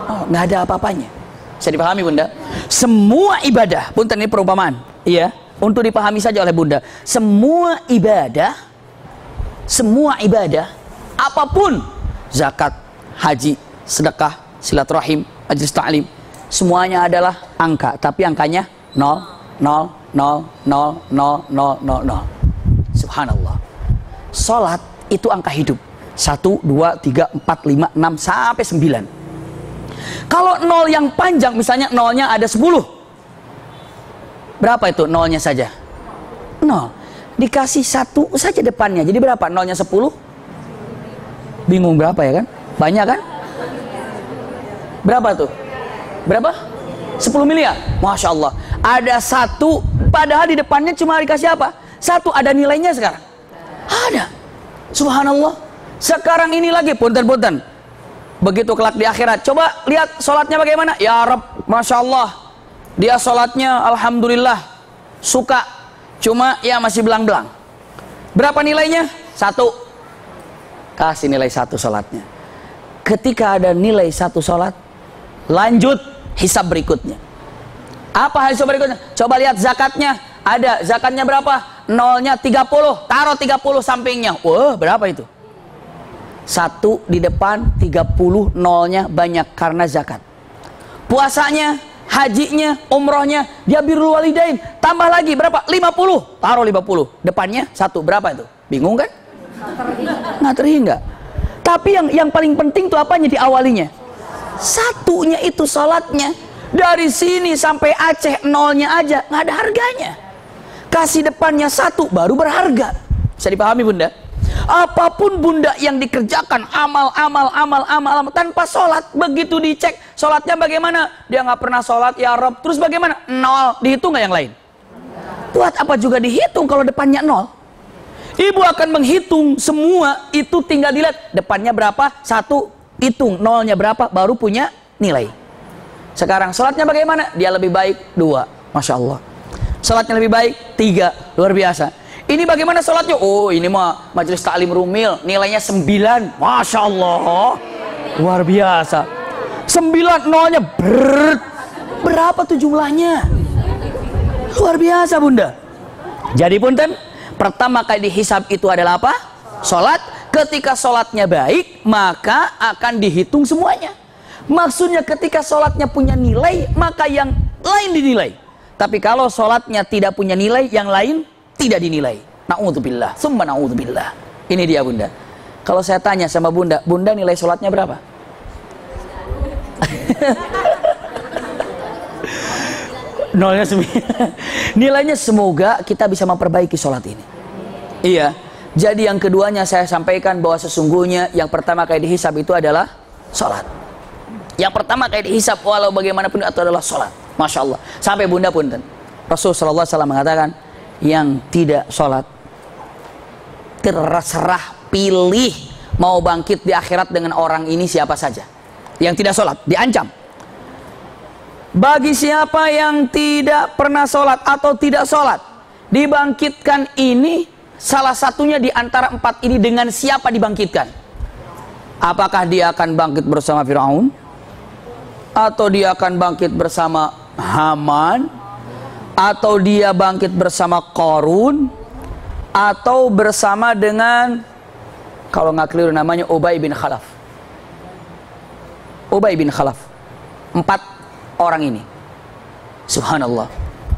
Oh, nggak ada apa-apanya. Bisa dipahami Bunda? Semua ibadah, punten ini perumpamaan. Iya, untuk dipahami saja oleh Bunda. Semua ibadah, apapun, zakat, haji, sedekah, silaturahim, majlis ta'lim, semuanya adalah angka, tapi angkanya 0, 0, 0, 0, 0, 0, 0, 0. Subhanallah. Salat itu angka hidup. 1, 2, 3, 4, 5, 6 sampai 9. Kalau 0 yang panjang, misalnya 0-nya ada 10. Berapa itu 0-nya saja? 0. Dikasih 1 saja depannya. Jadi berapa? 0-nya 10? Bingung berapa ya kan? Banyak kan? Berapa tuh? Berapa? 10 miliar. Masya Allah. Ada 1, padahal di depannya cuma dikasih apa? 1, ada nilainya sekarang. Ada. Subhanallah. Sekarang ini lagi, punten-punten. Begitu kelak di akhirat. Coba lihat sholatnya bagaimana. Ya Rabb, Masya Allah. Dia sholatnya, Alhamdulillah, suka. Cuma ya masih belang-belang. Berapa nilainya? 1. Kasih nilai 1 sholatnya. Ketika ada nilai 1 sholat, lanjut hisab berikutnya. Apa hisab berikutnya? Coba lihat zakatnya. Ada zakatnya berapa? 0-nya 30. Taruh 30 sampingnya. Wah, berapa itu? 1 di depan, 30, 0-nya banyak karena zakat. Puasanya, hajinya, umrohnya, dia birrul walidain. Tambah lagi berapa? 50. Taruh 50. Depannya 1. Berapa itu? Bingung kan? Nggak terhingga. Tapi yang paling penting tuh apanya diawalinya? 1-nya itu salatnya. Dari sini sampai Aceh 0-nya aja nggak ada harganya. Kasih depannya 1 baru berharga. Bisa dipahami Bunda? Apapun Bunda yang dikerjakan, amal tanpa sholat, begitu dicek sholatnya bagaimana, dia nggak pernah sholat, ya Rob, terus bagaimana? 0, dihitung nggak yang lain? Buat apa juga dihitung kalau depannya 0? Ibu akan menghitung semua, itu tinggal dilihat depannya berapa, 1, hitung 0-nya berapa, baru punya nilai. Sekarang sholatnya bagaimana? Dia lebih baik 2, Masya Allah. Sholatnya lebih baik 3, luar biasa. Ini bagaimana sholatnya? Oh, ini mah majelis taklim rumil, nilainya 9, Masya Allah, luar biasa. 9, 0-nya berapa tuh jumlahnya? Luar biasa Bunda. Jadi punten, pertama kali dihisab itu adalah apa? Sholat. Ketika sholatnya baik, maka akan dihitung semuanya. Maksudnya ketika sholatnya punya nilai, maka yang lain dinilai. Tapi kalau sholatnya tidak punya nilai, yang lain tidak dinilai. Na'udzubillah, summa na'udzubillah. Ini dia Bunda. Kalau saya tanya sama Bunda, Bunda nilai sholatnya berapa? Nolnya 9. Nilainya semoga kita bisa memperbaiki sholat ini. Iya. Jadi yang keduanya saya sampaikan bahwa sesungguhnya yang pertama kali dihisab itu adalah sholat. Yang pertama kali dihisab walau bagaimanapun itu adalah sholat. Masya Allah. Sampai Bunda punten, Rasulullah SAW mengatakan, yang tidak sholat terserah pilih mau bangkit di akhirat dengan orang ini siapa saja. Yang tidak sholat diancam. Bagi siapa yang tidak pernah sholat atau tidak sholat, dibangkitkan ini salah satunya di antara 4 ini, dengan siapa dibangkitkan? Apakah dia akan bangkit bersama Firaun? Atau dia akan bangkit bersama Haman? Atau dia bangkit bersama Qarun? Atau bersama dengan, kalau nggak keliru namanya, Ubay bin Khalaf. Ubay bin Khalaf. 4 orang ini. Subhanallah.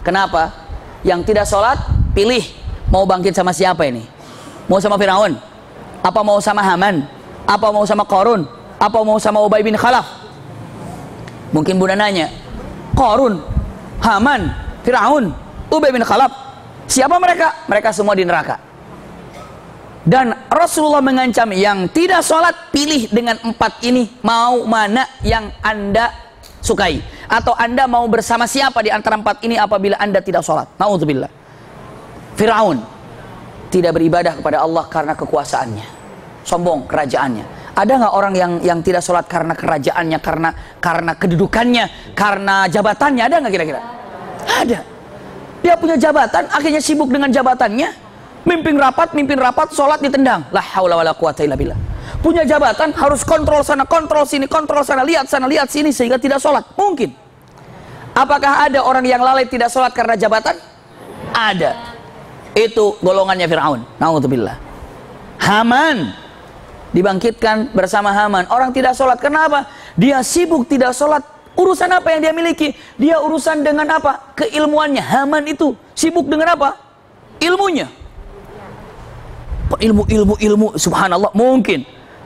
Kenapa? Yang tidak sholat, pilih mau bangkit sama siapa ini? Mau sama Firaun? Apa mau sama Haman? Apa mau sama Qarun? Apa mau sama Ubay bin Khalaf? Mungkin Bunda nanya, Qarun, Haman, Firaun, Ubay bin Khalaf, siapa mereka? Mereka semua di neraka. Dan Rasulullah mengancam yang tidak sholat, pilih dengan 4 ini, mau mana yang Anda sukai, atau Anda mau bersama siapa di antara 4 ini apabila Anda tidak sholat. Na'udzubillah. Firaun tidak beribadah kepada Allah karena kekuasaannya, sombong kerajaannya. Ada nggak orang yang tidak sholat karena kerajaannya, karena kedudukannya, karena jabatannya? Ada nggak kira-kira? Ada. Dia punya jabatan, akhirnya sibuk dengan jabatannya, mimpin rapat, sholat ditendang. La haula wala quwata illa billah. Punya jabatan, harus kontrol sana, kontrol sini, kontrol sana, lihat sini, sehingga tidak sholat. Mungkin. Apakah ada orang yang lalai tidak sholat karena jabatan? Ada. Itu golongannya Fir'aun. Na'udzubillah. Haman dibangkitkan bersama Haman. Orang tidak sholat, kenapa? Dia sibuk tidak sholat. Urusan apa yang dia miliki? Dia urusan dengan apa? Keilmuannya. Haman itu sibuk dengan apa? Ilmunya. Ilmu. Subhanallah.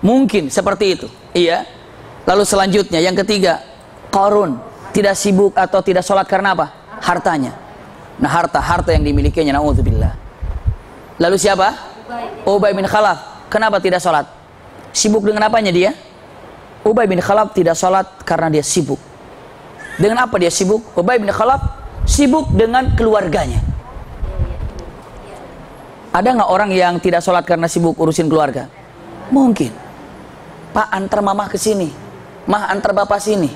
Mungkin seperti itu. Iya. Lalu selanjutnya, yang ketiga, Qarun tidak sibuk atau tidak sholat karena apa? Hartanya. Nah, harta yang dimilikinya. Na'udzubillah. Lalu siapa? Ubay bin Khalaf. Kenapa tidak sholat? Sibuk dengan apanya dia? Ubay bin Khalaf tidak sholat karena dia sibuk. Dengan apa dia sibuk? Ubay bin Khalaf sibuk dengan keluarganya. Ada nggak orang yang tidak sholat karena sibuk urusin keluarga? Mungkin. Pak, antar mamah ke sini. Mah, antar bapak sini.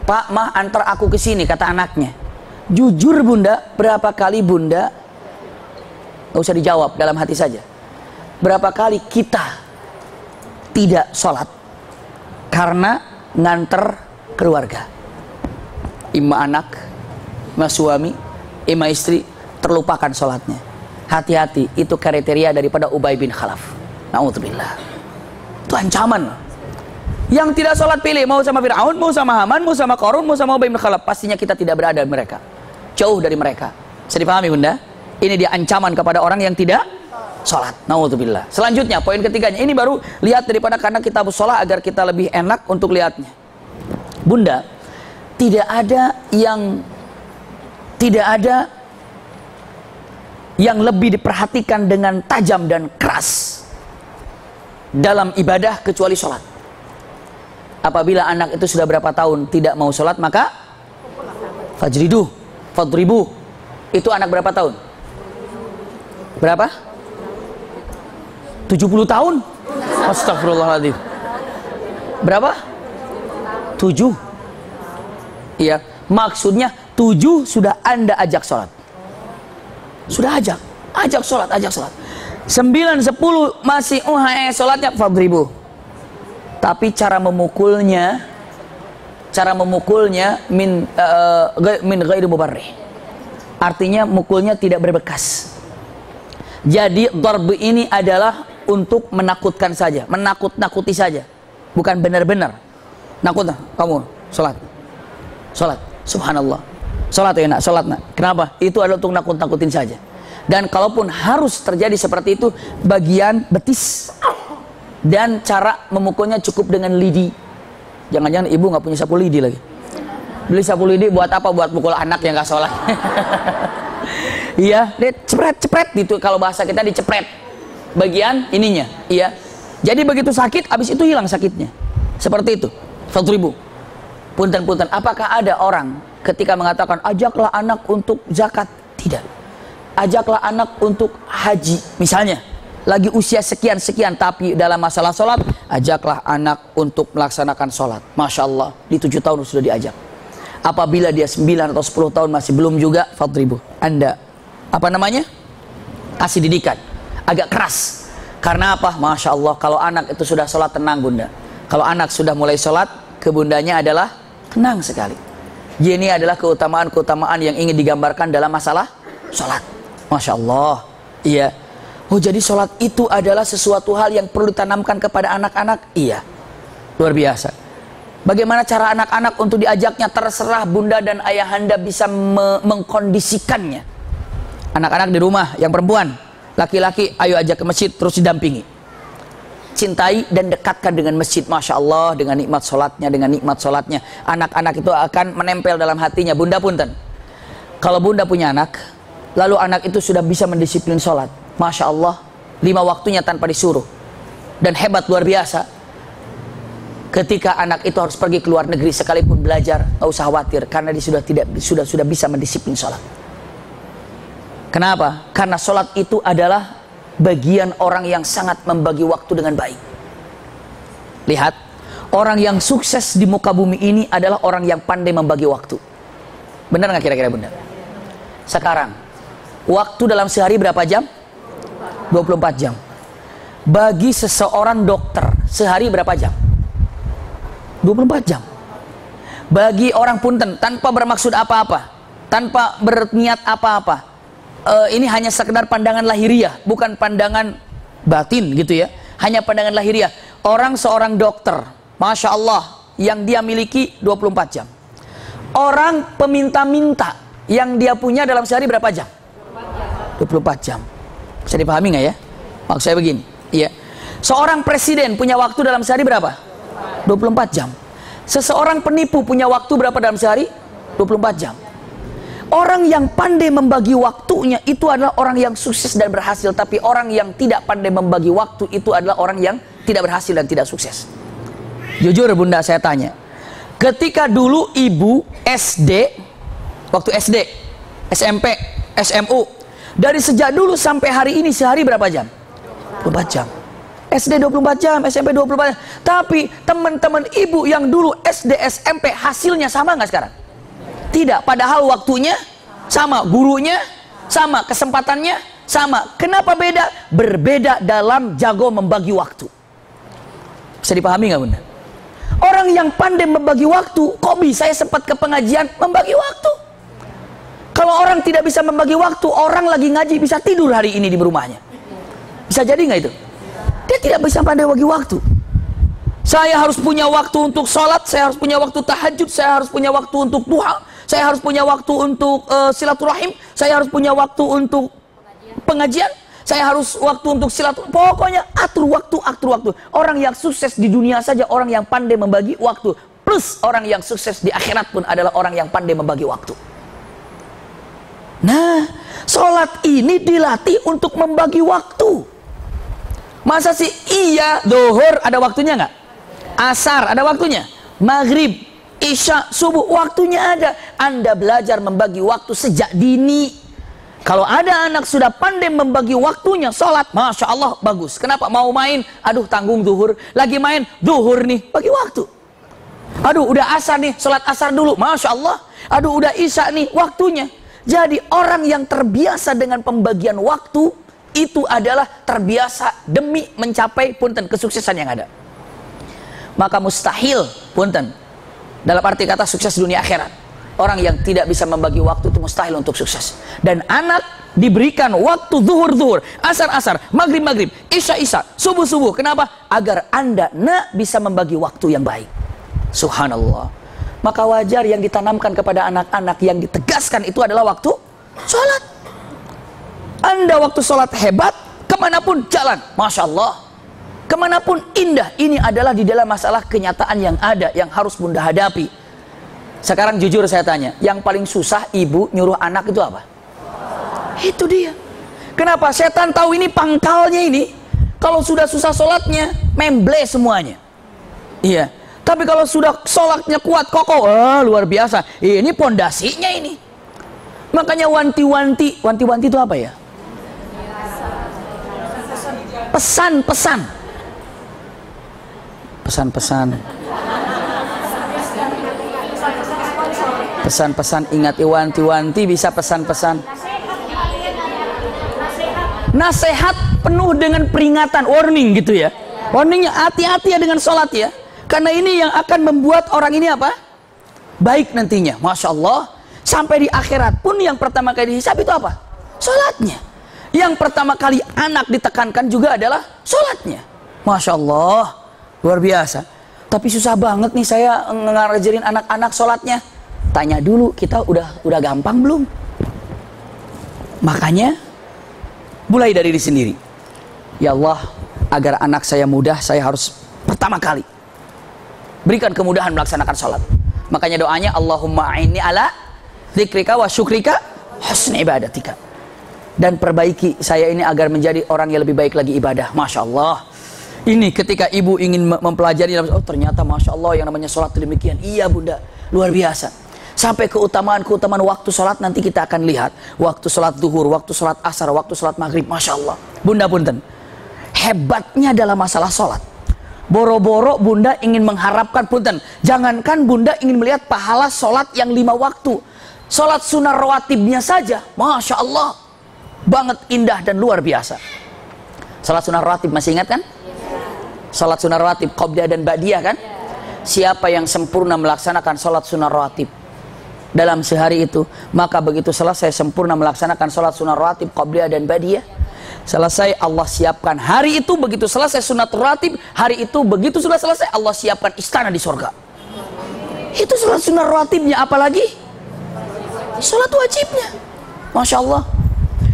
Pak, mah, antar aku ke sini, kata anaknya. Jujur bunda, berapa kali bunda, nggak usah dijawab, dalam hati saja. Berapa kali kita tidak sholat karena nganter keluarga? Ima anak, ima suami, ima istri, terlupakan sholatnya. Hati-hati, itu kriteria daripada Ubay bin Khalaf. Na'udzubillah. Itu ancaman. Yang tidak sholat pilih, mau sama Fir'aun, mau sama Haman, mau sama Qarun, mau sama Ubay bin Khalaf. Pastinya kita tidak berada di mereka, jauh dari mereka. Bisa dipahami bunda? Ini dia ancaman kepada orang yang tidak sholat. Na'udzubillah. Selanjutnya, poin ketiganya. Ini baru lihat daripada karena kita sholat agar kita lebih enak untuk lihatnya. Bunda, tidak ada yang lebih diperhatikan dengan tajam dan keras dalam ibadah kecuali sholat. Apabila anak itu sudah berapa tahun tidak mau sholat, maka fadribu. Itu anak berapa tahun? Berapa? 70 tahun? Astagfirullahaladzim. Berapa? 7. Iya, maksudnya 7 sudah Anda ajak sholat. Sudah ajak sholat. 9, 10 masih sholatnya fadribu. Tapi cara memukulnya min ghairi mubarrih. Artinya mukulnya tidak berbekas. Jadi darb ini adalah untuk menakutkan saja, menakut-nakuti saja, bukan benar-benar nakut. Kamu sholat, subhanallah, sholat ya nak, sholat nak. Kenapa? Itu adalah untuk nakut-nakutin saja. Dan kalaupun harus terjadi seperti itu, bagian betis dan cara memukulnya cukup dengan lidi. Jangan-jangan ibu nggak punya sapu lidi lagi. Beli sapu lidi buat apa? Buat pukul anak yang nggak sholat. Iya, dia cepret gitu, kalau bahasa kita dicepret bagian ininya. Iya. Jadi begitu sakit, habis itu hilang sakitnya. Seperti itu. Fadribu. Punten. Apakah ada orang ketika mengatakan ajaklah anak untuk zakat? Tidak. Ajaklah anak untuk haji, misalnya. Lagi usia sekian, tapi dalam masalah sholat, ajaklah anak untuk melaksanakan sholat. Masya Allah, di 7 tahun sudah diajak. Apabila dia 9 atau 10 tahun masih belum juga, fadribu. Anda, kasih didikan. Agak keras. Karena apa? Masya Allah, kalau anak itu sudah sholat, tenang bunda. Kalau anak sudah mulai sholat, ke bundanya adalah tenang sekali. Ini adalah keutamaan-keutamaan yang ingin digambarkan dalam masalah sholat. Masya Allah. Iya. Oh, jadi sholat itu adalah sesuatu hal yang perlu ditanamkan kepada anak-anak? Iya. Luar biasa. Bagaimana cara anak-anak untuk diajaknya? Terserah bunda dan ayahanda bisa mengkondisikannya. Anak-anak di rumah yang perempuan, laki-laki, ayo ajak ke masjid, terus didampingi. Cintai dan dekatkan dengan masjid. Masya Allah, dengan nikmat sholatnya. Anak-anak itu akan menempel dalam hatinya. Bunda punten, kalau bunda punya anak, lalu anak itu sudah bisa mendisiplin sholat, Masya Allah, 5 waktunya tanpa disuruh. Dan hebat luar biasa. Ketika anak itu harus pergi ke luar negeri sekalipun belajar, nggak usah khawatir, karena dia sudah bisa mendisiplin sholat. Kenapa? Karena sholat itu adalah bagian orang yang sangat membagi waktu dengan baik. Lihat, orang yang sukses di muka bumi ini adalah orang yang pandai membagi waktu. Benar nggak kira-kira bunda? Sekarang, waktu dalam sehari berapa jam? 24 jam. Bagi seseorang dokter, sehari berapa jam? 24 jam. Bagi orang punten, tanpa bermaksud apa-apa, tanpa berniat apa-apa, ini hanya sekedar pandangan lahiriah, bukan pandangan batin gitu ya, hanya pandangan lahiriah. Seorang dokter, Masya Allah, yang dia miliki 24 jam. Orang peminta-minta yang dia punya dalam sehari berapa jam? 24 jam. Bisa dipahami nggak ya? Maksud saya begini, ya. Seorang presiden punya waktu dalam sehari berapa? 24 jam. Seseorang penipu punya waktu berapa dalam sehari? 24 jam. Orang yang pandai membagi waktunya itu adalah orang yang sukses dan berhasil. Tapi orang yang tidak pandai membagi waktu itu adalah orang yang tidak berhasil dan tidak sukses. Jujur bunda, saya tanya, ketika dulu ibu SD, waktu SD, SMP, SMU, dari sejak dulu sampai hari ini sehari berapa jam? 24 jam. SD 24 jam, SMP 24 jam. Tapi teman-teman ibu yang dulu SD, SMP hasilnya sama nggak sekarang? Tidak, padahal waktunya sama, gurunya sama, kesempatannya sama. Kenapa beda? Berbeda dalam jago membagi waktu. Bisa dipahami nggak bunda? Orang yang pandai membagi waktu, kok bisa ya sempat ke pengajian membagi waktu? Kalau orang tidak bisa membagi waktu, orang lagi ngaji bisa tidur hari ini di rumahnya. Bisa jadi nggak itu? Dia tidak bisa pandai bagi waktu. Saya harus punya waktu untuk sholat, saya harus punya waktu tahajud, saya harus punya waktu untuk duha, saya harus punya waktu untuk silaturahim, saya harus punya waktu untuk pengajian, saya harus waktu untuk silaturahim. Pokoknya atur waktu, atur waktu. Orang yang sukses di dunia saja orang yang pandai membagi waktu. Plus orang yang sukses di akhirat pun adalah orang yang pandai membagi waktu. Nah, sholat ini dilatih untuk membagi waktu. Masa sih iya zuhur ada waktunya nggak? Asar ada waktunya? Maghrib, isya, subuh waktunya ada. Anda belajar membagi waktu sejak dini. Kalau ada anak sudah pandai membagi waktunya sholat, Masya Allah bagus. Kenapa? Mau main, aduh tanggung zuhur. Lagi main, zuhur nih, bagi waktu. Aduh udah asar nih, sholat asar dulu, Masya Allah. Aduh udah isya nih, waktunya. Jadi orang yang terbiasa dengan pembagian waktu itu adalah terbiasa demi mencapai punten kesuksesan yang ada. Maka mustahil punten dalam arti kata sukses dunia akhirat. Orang yang tidak bisa membagi waktu itu mustahil untuk sukses. Dan anak diberikan waktu zuhur, asar, maghrib, isya, subuh. Kenapa? Agar Anda bisa membagi waktu yang baik. Subhanallah. Maka wajar yang ditanamkan kepada anak-anak yang ditegaskan itu adalah waktu sholat. Anda waktu sholat hebat, kemanapun jalan, Masya Allah, kemanapun indah. Ini adalah di dalam masalah kenyataan yang ada, yang harus bunda hadapi. Sekarang jujur saya tanya, yang paling susah ibu nyuruh anak itu apa? Itu dia. Kenapa? Setan tahu ini pangkalnya ini. Kalau sudah susah sholatnya, memble semuanya. Iya. Tapi kalau sudah sholatnya kuat, kokoh, luar biasa. Ini pondasinya ini. Makanya wanti-wanti itu apa ya? Pesan-pesan. Pesan-pesan, ingat wanti-wanti bisa pesan-pesan. Nasihat penuh dengan peringatan, warning gitu ya. Warningnya hati-hati ya dengan sholat ya. Karena ini yang akan membuat orang ini apa? Baik nantinya, Masya Allah. Sampai di akhirat pun yang pertama kali dihisab itu apa? Sholatnya. Yang pertama kali anak ditekankan juga adalah sholatnya. Masya Allah, luar biasa. Tapi susah banget nih saya ngajarin anak-anak sholatnya. Tanya dulu, kita udah gampang belum? Makanya mulai dari diri sendiri. Ya Allah, agar anak saya mudah, saya harus pertama kali berikan kemudahan melaksanakan sholat. Makanya doanya, Allahumma a'inni ala dzikrika wa syukrika husni ibadatika. Dan perbaiki saya ini agar menjadi orang yang lebih baik lagi ibadah. Masya Allah. Ini ketika ibu ingin mempelajari, oh ternyata Masya Allah yang namanya sholat demikian. Iya bunda, luar biasa. Sampai keutamaan waktu sholat nanti kita akan lihat. Waktu sholat duhur, waktu sholat asar, waktu sholat maghrib. Masya Allah. Bunda punten, hebatnya dalam masalah sholat. Boro-boro bunda ingin mengharapkan, punten, jangankan bunda ingin melihat pahala sholat yang 5 waktu, sholat sunnah rawatibnya saja, Masya Allah, banget indah dan luar biasa. Sholat sunnah rawatib masih ingat kan? Sholat sunnah rawatib qobliyah dan ba'diyah kan? Siapa yang sempurna melaksanakan sholat sunnah rawatib dalam sehari itu, maka begitu selesai sempurna melaksanakan sholat sunnah rawatib qobliyah dan ba'diyah, selesai Allah siapkan hari itu, begitu selesai sunat rawatib hari itu, begitu sudah selesai Allah siapkan istana di surga. Itu sholat sunnah rawatibnya, apalagi sholat wajibnya. Masya Allah.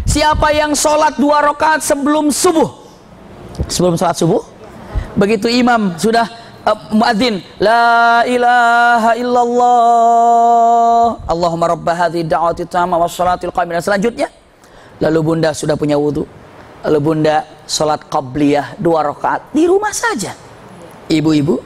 Siapa yang sholat 2 rakaat sebelum subuh, sebelum sholat subuh, begitu imam sudah muadzin, la ilaha illallah Allahumma rabba hadhihi da'wati tamma wassalatil qamah, selanjutnya lalu bunda sudah punya wudu, lalu bunda sholat qabliyah 2 rakaat di rumah saja. Ibu-ibu,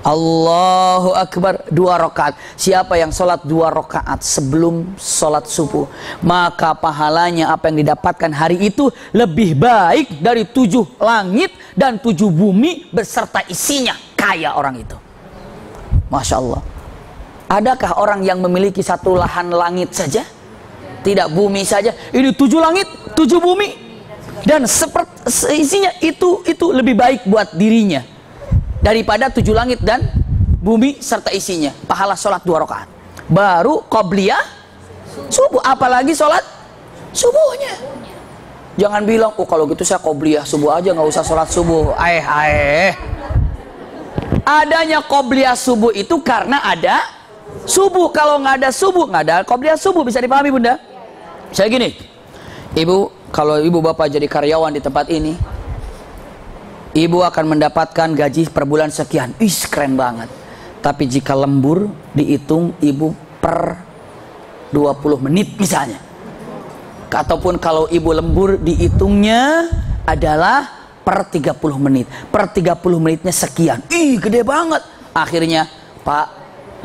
Allahu Akbar 2 rakaat. Siapa yang sholat 2 rakaat sebelum sholat subuh, maka pahalanya apa yang didapatkan hari itu lebih baik dari 7 langit dan 7 bumi beserta isinya. Kaya orang itu. Masya Allah. Adakah orang yang memiliki 1 lahan langit saja, tidak bumi saja? Ini 7 langit 7 bumi dan seperti isinya, itu lebih baik buat dirinya daripada 7 langit dan bumi serta isinya. Pahala sholat 2 rakaat baru qobliyah subuh, apalagi sholat subuhnya. Jangan bilang, oh kalau gitu saya qobliyah subuh aja, nggak usah sholat subuh. Adanya qobliyah subuh itu karena ada subuh. Kalau nggak ada subuh, nggak ada qobliyah subuh. Bisa dipahami bunda? Saya gini, ibu, kalau ibu bapak jadi karyawan di tempat ini, ibu akan mendapatkan gaji per bulan sekian. Keren banget. Tapi jika lembur dihitung ibu per 20 menit misalnya. Ataupun kalau ibu lembur dihitungnya adalah per 30 menit. Per 30 menitnya sekian. Gede banget. Akhirnya, Pak,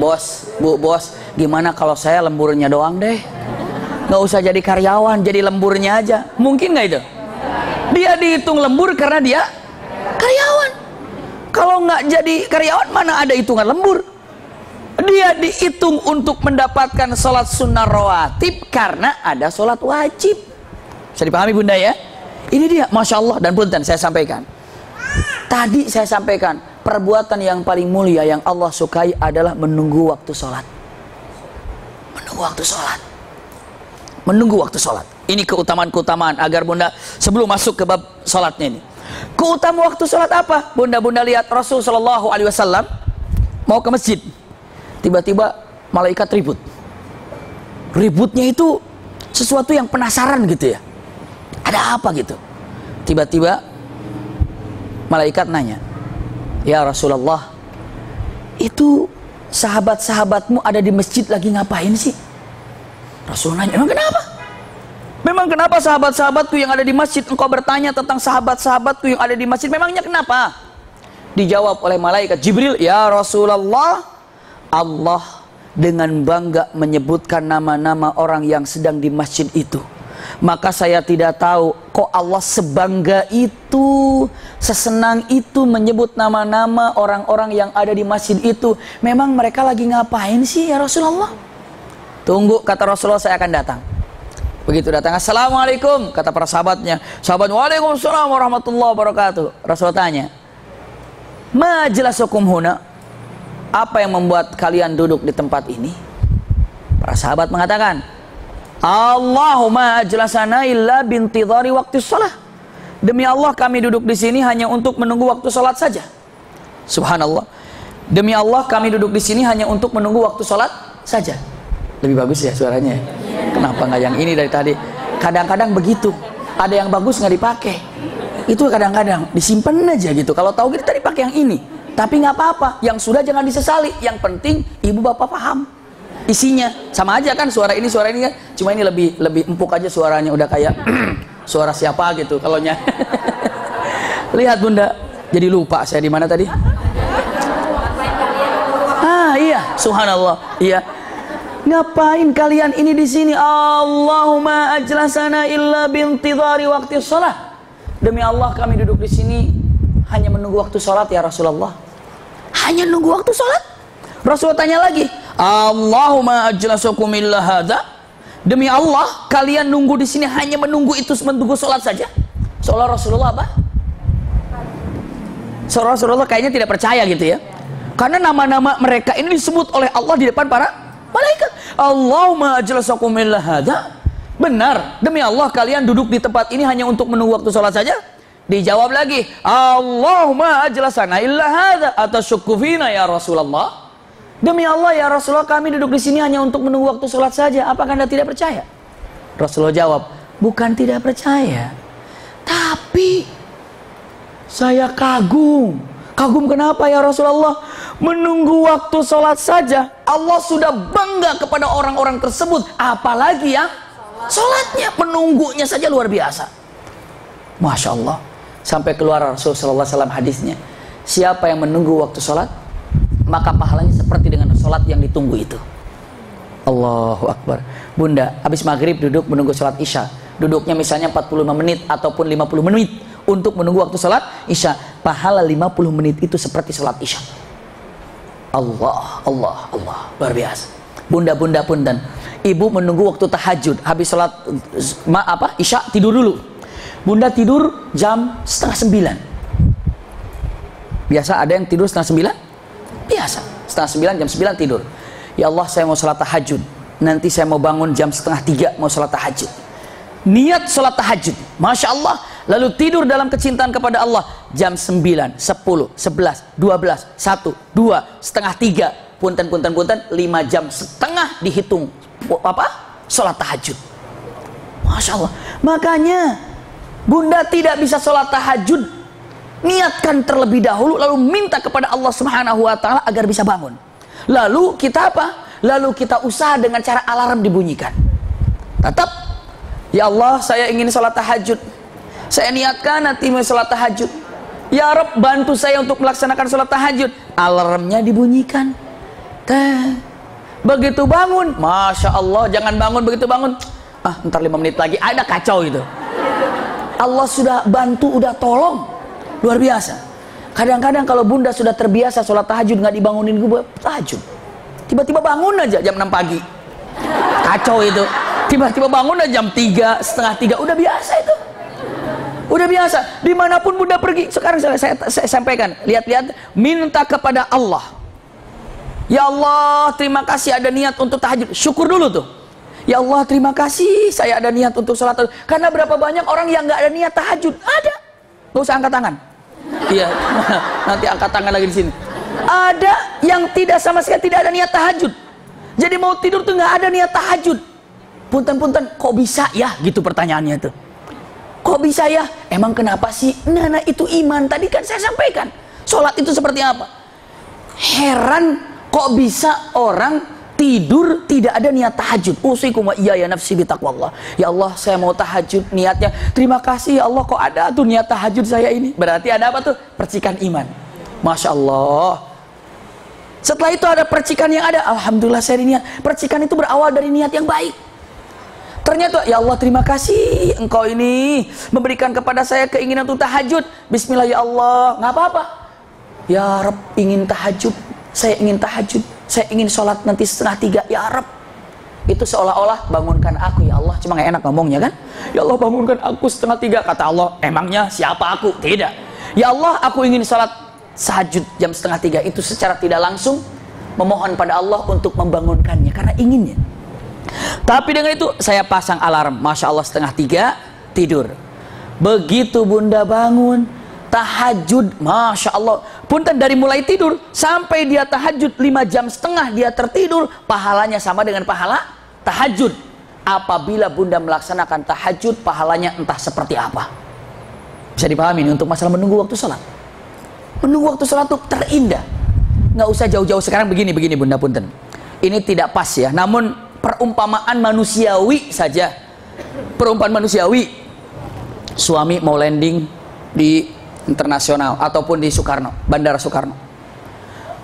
bos, Bu, bos, gimana kalau saya lemburnya doang deh? Nggak usah jadi karyawan, jadi lemburnya aja. Mungkin nggak itu? Dia dihitung lembur karena dia karyawan. Kalau nggak jadi karyawan, mana ada hitungan lembur? Dia dihitung untuk mendapatkan sholat sunnah rawatib karena ada sholat wajib. Bisa dipahami bunda ya? Ini dia, Masya Allah. Dan punten, saya sampaikan tadi, saya sampaikan perbuatan yang paling mulia yang Allah sukai adalah menunggu waktu sholat. Menunggu waktu sholat. Menunggu waktu sholat. Ini keutamaan-keutamaan agar bunda sebelum masuk ke bab sholatnya ini. Keutamaan waktu sholat apa? Bunda-bunda lihat Rasul Shallallahu Alaihi Wasallam mau ke masjid, tiba-tiba malaikat ribut. Ributnya itu sesuatu yang penasaran gitu ya. Ada apa gitu? Tiba-tiba malaikat nanya, ya Rasulullah, itu sahabat-sahabatmu ada di masjid lagi ngapain sih? Rasul nanya, emang kenapa? Memang kenapa sahabat-sahabatku yang ada di masjid? Engkau bertanya tentang sahabat-sahabatku yang ada di masjid, memangnya kenapa? Dijawab oleh malaikat Jibril, ya Rasulullah, Allah dengan bangga menyebutkan nama-nama orang yang sedang di masjid itu. Maka saya tidak tahu kok Allah sebangga itu, sesenang itu menyebut nama-nama orang-orang yang ada di masjid itu. Memang mereka lagi ngapain sih ya Rasulullah? Tunggu, kata Rasulullah, saya akan datang. Begitu datang, assalamualaikum, kata para sahabatnya. Sahabat, waalaikumsalam warahmatullahi wabarakatuh. Rasul tanya, ma jelasukum huna, apa yang membuat kalian duduk di tempat ini? Para sahabat mengatakan, Allahumma ajlasana illa bintidhari waktu sholat. Demi Allah kami duduk di sini hanya untuk menunggu waktu sholat saja. Subhanallah. Demi Allah kami duduk di sini hanya untuk menunggu waktu sholat saja. Lebih bagus ya suaranya. Kenapa nggak yang ini dari tadi? Kadang-kadang begitu. Ada yang bagus nggak dipakai. Itu kadang-kadang disimpan aja gitu. Kalau tahu kita tadi pakai yang ini. Tapi nggak apa-apa. Yang sudah jangan disesali. Yang penting ibu bapak paham isinya. Sama aja kan suara ini kan. Cuma ini lebih empuk aja suaranya. Udah kayak suara siapa gitu. Kalau lihat bunda. Jadi lupa saya di mana tadi. Iya. Subhanallah. Iya. Ngapain kalian ini di sini? Allahumma ajlasana illa bintidhari waqti shalah. Demi Allah kami duduk di sini Hanya menunggu waktu sholat ya Rasulullah. Hanya nunggu waktu sholat. Rasulullah tanya lagi, Allahumma ajlasukum illa hadza. Demi Allah, kalian nunggu di sini hanya menunggu itu, menunggu sholat saja. Seolah Rasulullah apa? Seolah Rasulullah kayaknya tidak percaya gitu ya. Karena nama-nama mereka ini disebut oleh Allah di depan para malaikat. Allahumma ajlasukum illa hadza. Benar, demi Allah kalian duduk di tempat ini hanya untuk menunggu waktu sholat saja? Dijawab lagi, Allahumma ajlasana illa hadza atasyukku fina ya Rasulullah. Demi Allah ya Rasulullah, kami duduk di sini hanya untuk menunggu waktu sholat saja. Apakah Anda tidak percaya? Rasulullah jawab, bukan tidak percaya, tapi saya kagum. Kagum kenapa ya Rasulullah? Menunggu waktu sholat saja Allah sudah bangga kepada orang-orang tersebut, apalagi yang sholatnya, menunggunya saja luar biasa. Masya Allah. Sampai keluar Rasulullah SAW hadisnya, siapa yang menunggu waktu sholat, maka pahalanya seperti dengan sholat yang ditunggu itu. Allahu Akbar. Bunda, habis maghrib duduk menunggu sholat isya, duduknya misalnya 45 menit ataupun 50 menit untuk menunggu waktu sholat isya, pahala 50 menit itu seperti sholat isya. Allah, Allah, Allah, luar biasa. Bunda-bunda punten, ibu menunggu waktu tahajud, habis sholat isya tidur dulu. Bunda tidur jam 8:30. Biasa ada yang tidur 8:30? Biasa, 8:30, jam 9 tidur. Ya Allah, saya mau sholat tahajud. Nanti saya mau bangun jam 2:30 mau sholat tahajud. Niat sholat tahajud, Masya Allah. Lalu tidur dalam kecintaan kepada Allah. Jam 9, 10, 11, 12, 1, 2, setengah 3. Punten, 5 jam setengah dihitung sholat tahajud. Masya Allah. Makanya Bunda tidak bisa sholat tahajud, niatkan terlebih dahulu, lalu minta kepada Allah Subhanahu wa Ta'ala agar bisa bangun. Lalu kita apa? Lalu kita usaha dengan cara alarm dibunyikan. Tetap, ya Allah, saya ingin sholat tahajud. Saya niatkan nanti mau sholat tahajud. Ya Rabb, bantu saya untuk melaksanakan sholat tahajud. Alarmnya dibunyikan. Begitu bangun, Masya Allah, jangan bangun begitu bangun. Ntar 5 menit lagi, ada kacau itu. Allah sudah bantu, udah tolong, luar biasa. Kadang-kadang kalau bunda sudah terbiasa sholat tahajud nggak dibangunin gue tahajud, tiba-tiba bangun aja jam 6 pagi, kacau itu. Tiba-tiba bangun aja jam 3, setengah 3, udah biasa itu, udah biasa. Dimanapun bunda pergi, sekarang saya sampaikan, lihat-lihat, minta kepada Allah. Ya Allah, terima kasih ada niat untuk tahajud, syukur dulu tuh. Ya Allah, terima kasih saya ada niat untuk sholat tahajud. Karena berapa banyak orang yang nggak ada niat tahajud? Ada. Nggak usah angkat tangan. Iya, nanti angkat tangan lagi di sini. Ada yang tidak sama sekali tidak ada niat tahajud. Jadi mau tidur tuh nggak ada niat tahajud. Punten-punten, kok bisa ya? Gitu pertanyaannya tuh. Kok bisa ya? Emang kenapa sih? Nah itu iman. Tadi kan saya sampaikan. Sholat itu seperti apa? Heran kok bisa orang tidur tidak ada niat tahajud. Usikum wa iyaya nafsi bitaqwallah. Ya Allah, saya mau tahajud, niatnya terima kasih ya Allah, kok ada tuh niat tahajud saya ini. Berarti ada apa tuh? Percikan iman. Masya Allah. Setelah itu ada percikan yang ada, alhamdulillah saya niat. Percikan itu berawal dari niat yang baik. Ternyata ya Allah, terima kasih engkau ini memberikan kepada saya keinginan untuk tahajud. Bismillah ya Allah, nggak apa-apa. Ya Rabb, ingin tahajud, saya ingin tahajud, saya ingin sholat nanti 2:30, ya Rabb. Itu seolah-olah bangunkan aku ya Allah. Cuma gak enak ngomongnya kan? Ya Allah, bangunkan aku 2:30. Kata Allah, emangnya siapa aku? Tidak. Ya Allah, aku ingin sholat tahajud jam 2:30. Itu secara tidak langsung memohon pada Allah untuk membangunkannya karena inginnya. Tapi dengan itu saya pasang alarm, Masya Allah, 2:30 tidur. Begitu bunda bangun tahajud, Masya Allah, punten, dari mulai tidur sampai dia tahajud 5,5 jam dia tertidur, pahalanya sama dengan pahala tahajud. Apabila bunda melaksanakan tahajud, pahalanya entah seperti apa. Bisa dipahami untuk masalah menunggu waktu sholat. Menunggu waktu sholat itu terindah. Nggak usah jauh-jauh. Sekarang begini bunda punten, ini tidak pas ya, namun perumpamaan manusiawi saja. Perumpamaan manusiawi, suami mau landing di internasional ataupun di Soekarno, Bandara Soekarno.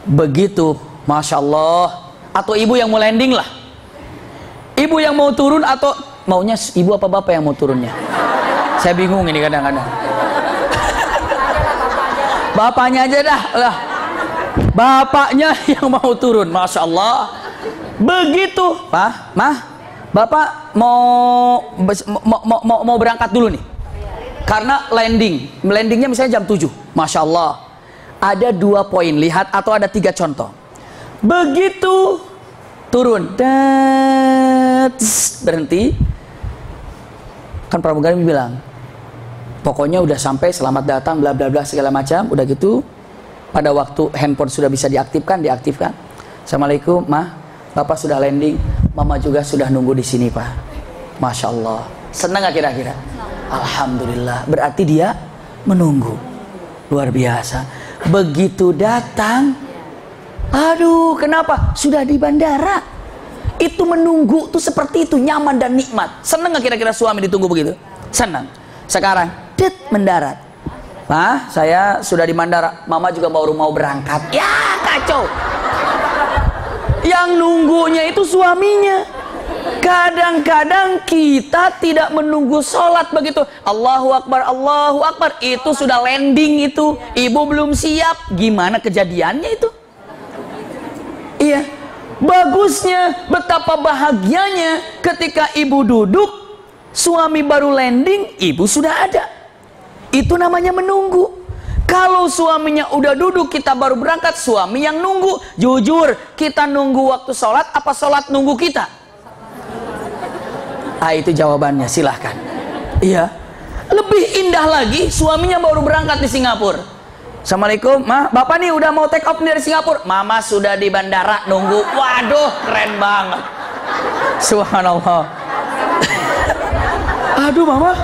Begitu, Masya Allah, atau ibu yang mau landing lah, ibu yang mau turun, atau maunya ibu apa bapak yang mau turunnya? Saya bingung ini kadang-kadang. Bapaknya aja dah lah. Bapaknya yang mau turun, masya Allah. Begitu, Pak, Mah, Bapak mau berangkat dulu nih. Karena landingnya misalnya jam 7, masya Allah. Ada 2 poin, lihat, atau ada 3 contoh. Begitu turun, berhenti. Kan pramugari bilang, pokoknya udah sampai, selamat datang, bla bla bla segala macam. Udah gitu, pada waktu handphone sudah bisa diaktifkan. Assalamualaikum, Mah, Bapak sudah landing, Mama juga sudah nunggu di sini, Pak. Masya Allah. Senang gak kira-kira? Alhamdulillah. Berarti dia menunggu. Luar biasa. Begitu datang, aduh, kenapa? Sudah di bandara. Itu menunggu tuh seperti itu, nyaman dan nikmat. Senang gak kira-kira suami ditunggu begitu? Senang. Sekarang, mendarat. Nah, saya sudah di bandara. Mama juga baru mau berangkat. Ya, kacau. Yang nunggunya itu suaminya. Kadang-kadang kita tidak menunggu sholat begitu. Allahu Akbar, Allahu Akbar. Itu sudah landing itu. Ibu belum siap. Gimana kejadiannya itu? Iya. Bagusnya, betapa bahagianya ketika ibu duduk, suami baru landing, ibu sudah ada. Itu namanya menunggu. Kalau suaminya udah duduk, kita baru berangkat, suami yang nunggu. Jujur, kita nunggu waktu sholat, apa sholat nunggu kita? Ah, itu jawabannya, silahkan. Iya. Lebih indah lagi, suaminya baru berangkat di Singapura. Assalamualaikum, Ma, Bapak nih udah mau take off dari Singapura. Mama sudah di bandara nunggu. Waduh, keren banget. Subhanallah. Aduh, Mama,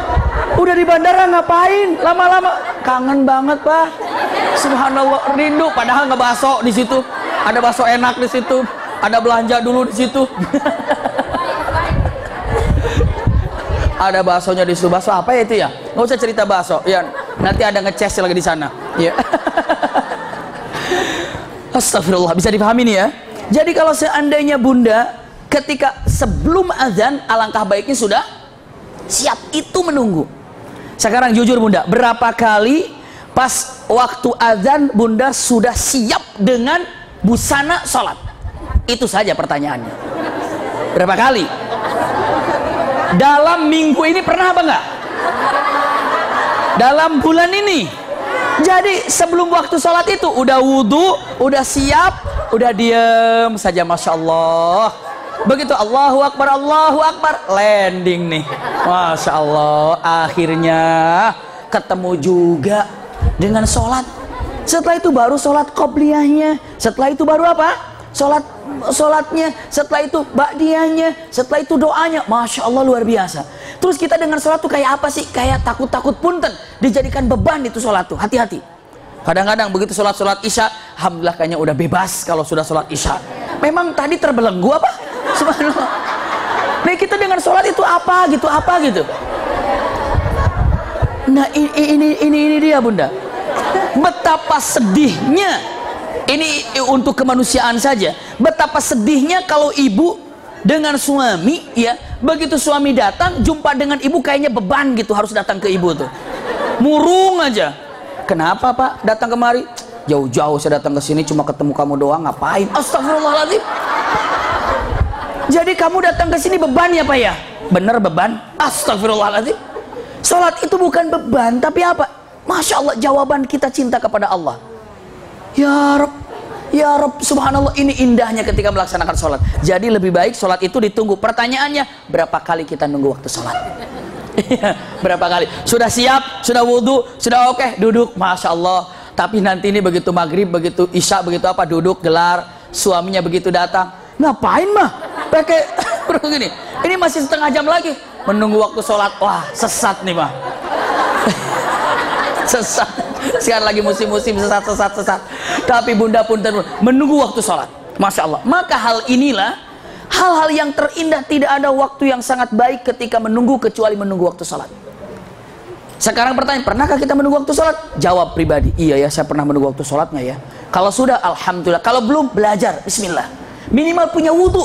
udah di bandara ngapain? Lama-lama. Kangen banget, Pak. Subhanallah, rindu. Padahal nggak bakso di situ. Ada bakso enak di situ. Ada belanja dulu di situ. Ada baksonya di situ. Bakso apa ya itu ya? Nggak usah cerita bakso. Ya, nanti ada ngeces lagi di sana. Ya. Astagfirullah, bisa dipahami nih ya. Jadi kalau seandainya Bunda ketika sebelum azan, alangkah baiknya sudah siap, itu menunggu. Sekarang jujur Bunda, berapa kali pas waktu azan Bunda sudah siap dengan busana sholat? Itu saja pertanyaannya. Berapa kali? Dalam minggu ini pernah apa enggak? Dalam bulan ini. Jadi sebelum waktu sholat itu udah wudhu, udah siap, udah diem saja, masya Allah. Begitu Allahu Akbar, landing nih, masya Allah. Akhirnya ketemu juga dengan sholat. Setelah itu baru sholat qobliyahnya. Setelah itu baru apa? Sholatnya. Setelah itu ba'diyahnya. Setelah itu doanya. Masya Allah, luar biasa. Terus kita dengan sholat tuh kayak apa sih? Kayak takut-takut punten, dijadikan beban itu sholat tuh. Hati-hati. Kadang-kadang begitu sholat isya, alhamdulillah kayaknya udah bebas kalau sudah sholat isya. Memang tadi terbelenggu apa? Subhanallah. Nah, kita dengan sholat itu apa gitu. Nah, ini dia Bunda. Betapa sedihnya. Ini untuk kemanusiaan saja. Betapa sedihnya kalau ibu dengan suami, ya, begitu suami datang jumpa dengan ibu kayaknya beban gitu, harus datang ke ibu tuh. Murung aja. Kenapa, Pak? Datang kemari? Jauh-jauh saya datang ke sini cuma ketemu kamu doang, ngapain? Astagfirullahaladzim. Jadi kamu datang ke sini beban ya, Pak ya? Bener beban. Astagfirullahaladzim. Salat itu bukan beban, tapi apa? Masya Allah, jawaban kita cinta kepada Allah. Ya Rabb, subhanallah, ini indahnya ketika melaksanakan sholat. Jadi lebih baik sholat itu ditunggu. Pertanyaannya, berapa kali kita nunggu waktu sholat? Berapa kali? Sudah siap, sudah wudhu, sudah oke, duduk, masya Allah. Tapi nanti ini begitu maghrib, begitu isya, begitu apa, duduk, gelar. Suaminya begitu datang, ngapain mah? Pakai begini. Ini masih setengah jam lagi menunggu waktu sholat. Wah, sesat nih mah. Sesat. Sekarang lagi musim-musim sesat. Tapi Bunda pun menunggu waktu sholat. Masya Allah. Maka hal inilah hal-hal yang terindah. Tidak ada waktu yang sangat baik ketika menunggu kecuali menunggu waktu sholat. Sekarang pertanyaan, pernahkah kita menunggu waktu sholat? Jawab pribadi, iya ya, saya pernah menunggu waktu sholat nggak ya? Kalau sudah, alhamdulillah. Kalau belum, belajar, bismillah. Minimal punya wudhu.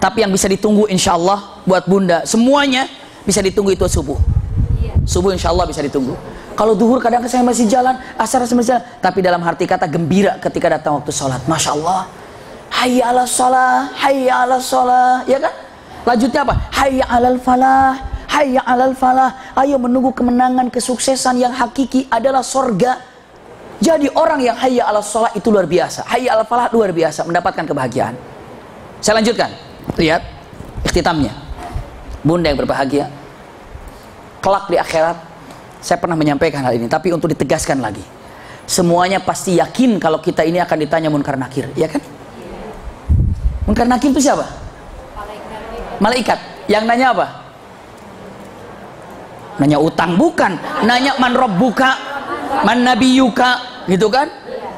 Tapi yang bisa ditunggu insya Allah buat Bunda semuanya bisa ditunggu itu subuh. Subuh insya Allah bisa ditunggu. Kalau duhur kadang saya masih jalan, asar saya masih jalan, tapi dalam arti kata gembira ketika datang waktu sholat. Masya Allah. Hayya ala sholah, hayya ala sholah, ya kan? Lanjutnya apa? Hayya alal falah, hayya alal falah. Ayo menunggu kemenangan, kesuksesan yang hakiki adalah sorga. Jadi orang yang hayya ala sholah itu luar biasa, hayya alal falah luar biasa, mendapatkan kebahagiaan. Saya lanjutkan, lihat ikhtitamnya. Bunda yang berbahagia, kelak di akhirat, saya pernah menyampaikan hal ini, tapi untuk ditegaskan lagi, semuanya pasti yakin kalau kita ini akan ditanya munkar nakir, ya kan? Munkar nakir itu siapa? Malaikat. Yang nanya apa? Nanya utang? Bukan. Nanya man rabbuka, man nabiyuka, gitu kan?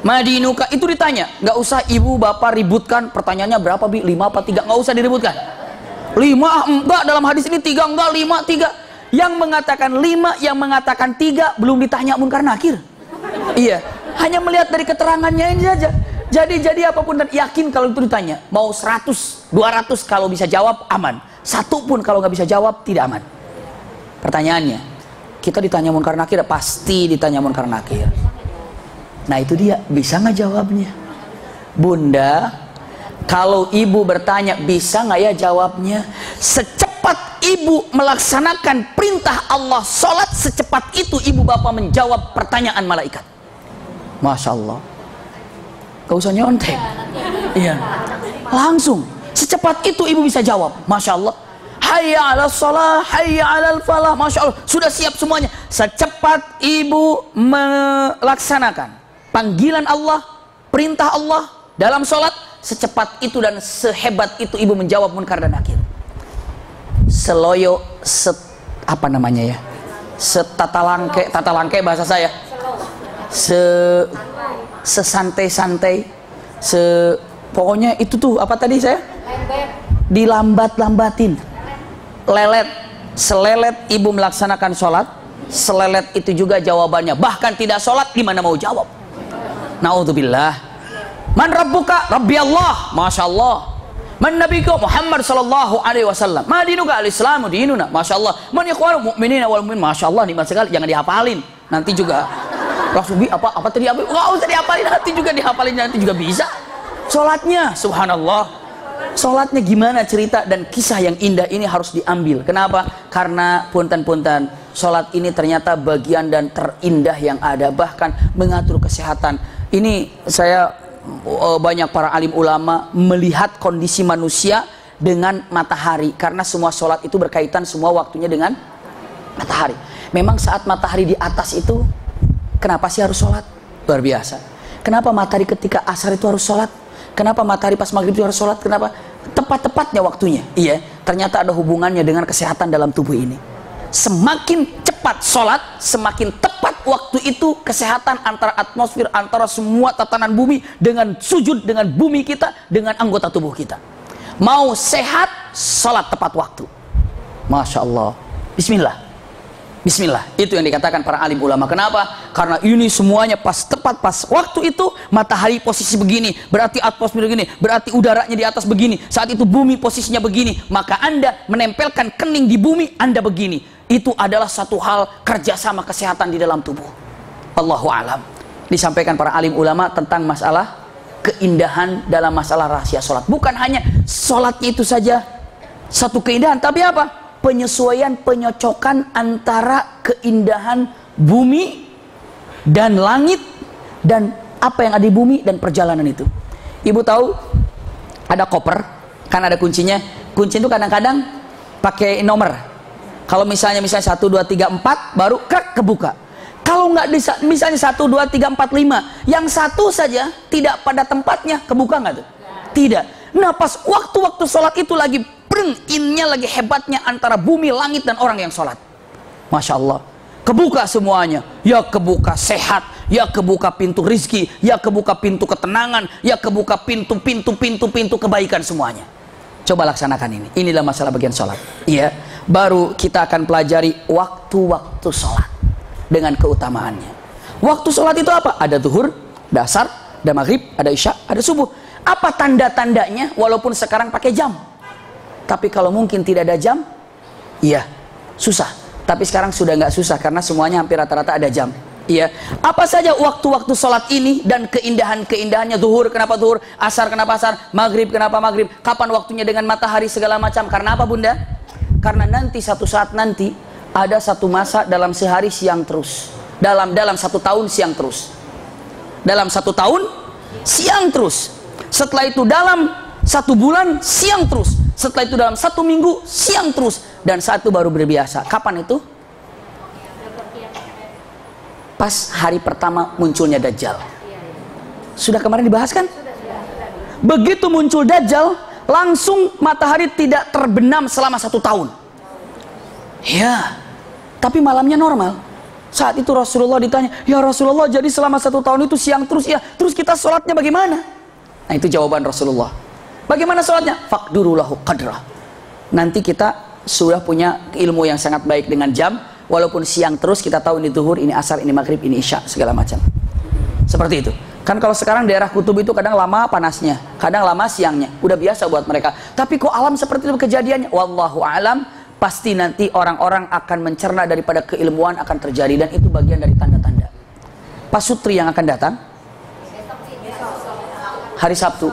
Madinuka, itu ditanya. Nggak usah ibu bapak ributkan. Pertanyaannya berapa bi? 5 apa 3? Nggak usah diributkan. 5 enggak, dalam hadis ini 3 enggak, 5 3. Yang mengatakan 5, yang mengatakan 3 belum ditanya munkar nakir. Iya, hanya melihat dari keterangannya ini saja. Jadi apapun, dan yakin kalau itu ditanya. Mau 100, 200 kalau bisa jawab aman. 1 pun kalau nggak bisa jawab tidak aman. Pertanyaannya, kita ditanya munkar nakir, pasti ditanya munkar nakir. Nah itu dia, bisa nggak jawabnya? Bunda, kalau ibu bertanya bisa nggak ya jawabnya? Secepat ibu melaksanakan perintah Allah sholat, secepat itu ibu bapak menjawab pertanyaan malaikat. Masya Allah. Gak usah nyontek. Iya, langsung secepat itu ibu bisa jawab. Masya Allah. Hayya ala sholah, hayya ala falah. Masya Allah, sudah siap semuanya. Secepat ibu melaksanakan panggilan Allah, perintah Allah dalam sholat, secepat itu dan sehebat itu ibu menjawab munkar dan nakir. Seloyo, apa namanya ya? Tata langke bahasa saya. Sesantai-santai, pokoknya itu tuh apa tadi saya? Dilambat-lambatin, lelet, selelet ibu melaksanakan sholat, selelet itu juga jawabannya. Bahkan tidak sholat gimana mau jawab? Naudzubillah. Man rabbuka? Rabbi Allah. Masya Allah. Man nabiyuka? Muhammad sallallahu alaihi wasallam. Ma dinuka? Al-Islamu dinuna. Masya Allah. Man ikhwanu mu'minina wal mu'min. Masya Allah, nikmat sekali. Jangan dihafalin. Nanti juga langsung apa tadi? Nggak usah dihafalin, nanti juga dihafalin, nanti juga bisa. Sholatnya, subhanallah. Sholatnya gimana cerita dan kisah yang indah ini harus diambil. Kenapa? Karena punten-punten, sholat ini ternyata bagian dan terindah yang ada. Bahkan mengatur kesehatan. Ini saya banyak para alim ulama melihat kondisi manusia dengan matahari. Karena semua sholat itu berkaitan semua waktunya dengan matahari. Memang saat matahari di atas itu, kenapa sih harus sholat? Luar biasa. Kenapa matahari ketika asar itu harus sholat? Kenapa matahari pas maghrib itu harus sholat? Kenapa? Tepat-tepatnya waktunya. Iya, ternyata ada hubungannya dengan kesehatan dalam tubuh ini. Semakin cepat sholat, semakin tepat waktu itu kesehatan antara atmosfer, antara semua tatanan bumi dengan sujud, dengan bumi kita, dengan anggota tubuh kita. Mau sehat, sholat tepat waktu. Masya Allah. Bismillah. Bismillah, itu yang dikatakan para alim ulama. Kenapa? Karena ini semuanya tepat pas waktu itu, matahari posisi begini, berarti atmosfer begini, berarti udaranya di atas begini, saat itu bumi posisinya begini, maka Anda menempelkan kening di bumi, Anda begini. Itu adalah satu hal kerjasama kesehatan di dalam tubuh. Allahu a'lam. Disampaikan para alim ulama tentang masalah keindahan dalam masalah rahasia sholat. Bukan hanya sholatnya itu saja satu keindahan, tapi apa? Penyesuaian, penyocokan antara keindahan bumi dan langit dan apa yang ada di bumi dan perjalanan itu. Ibu tahu ada koper, kan ada kuncinya. Kunci itu kadang-kadang pakai nomor. Kalau misalnya 1, 2, 3, 4 baru kebuka. Kalau nggak bisa, misalnya 1, 2, 3, 4, 5, yang satu saja tidak pada tempatnya, kebuka nggak tuh? Tidak. Nah pas waktu-waktu sholat itu lagi innya lagi hebatnya antara bumi, langit, dan orang yang sholat. Masya Allah. Kebuka semuanya. Ya kebuka sehat, ya kebuka pintu rizki, ya kebuka pintu ketenangan, ya kebuka pintu kebaikan semuanya. Coba laksanakan ini. Inilah masalah bagian sholat. Iya. Baru kita akan pelajari waktu-waktu sholat dengan keutamaannya. Waktu sholat itu apa? Ada zuhur, ada asar, ada maghrib, ada isya, ada subuh. Apa tanda-tandanya? Walaupun sekarang pakai jam. Tapi kalau mungkin tidak ada jam, iya, susah. Tapi sekarang sudah nggak susah karena semuanya hampir rata-rata ada jam. Iya. Apa saja waktu-waktu sholat ini dan keindahan-keindahannya. Zuhur kenapa zuhur, asar kenapa asar, maghrib kenapa maghrib, kapan waktunya dengan matahari segala macam. Karena apa bunda? Karena nanti satu saat nanti ada satu masa dalam sehari siang terus. Dalam 1 tahun siang terus. Dalam 1 tahun siang terus. Setelah itu dalam 1 bulan siang terus. Setelah itu dalam 1 minggu siang terus. Dan saat itu baru berbiasa. Kapan itu? Pas hari pertama munculnya Dajjal. Sudah kemarin dibahas kan? Begitu muncul Dajjal, langsung matahari tidak terbenam selama 1 tahun. Ya, tapi malamnya normal. Saat itu Rasulullah ditanya, ya Rasulullah, jadi selama 1 tahun itu siang terus ya, terus kita sholatnya bagaimana? Nah itu jawaban Rasulullah. Bagaimana sholatnya? Faqdurulahu qadrah. Nanti kita sudah punya ilmu yang sangat baik dengan jam. Walaupun siang terus kita tahu ini zuhur, ini asar, ini maghrib, ini isya, segala macam. Seperti itu. Kan kalau sekarang daerah kutub itu kadang lama panasnya, kadang lama siangnya. Udah biasa buat mereka. Tapi kok alam seperti itu kejadiannya? Wallahu alam. Pasti nanti orang-orang akan mencerna daripada keilmuan akan terjadi. Dan itu bagian dari tanda-tanda. Pasutri yang akan datang hari Sabtu.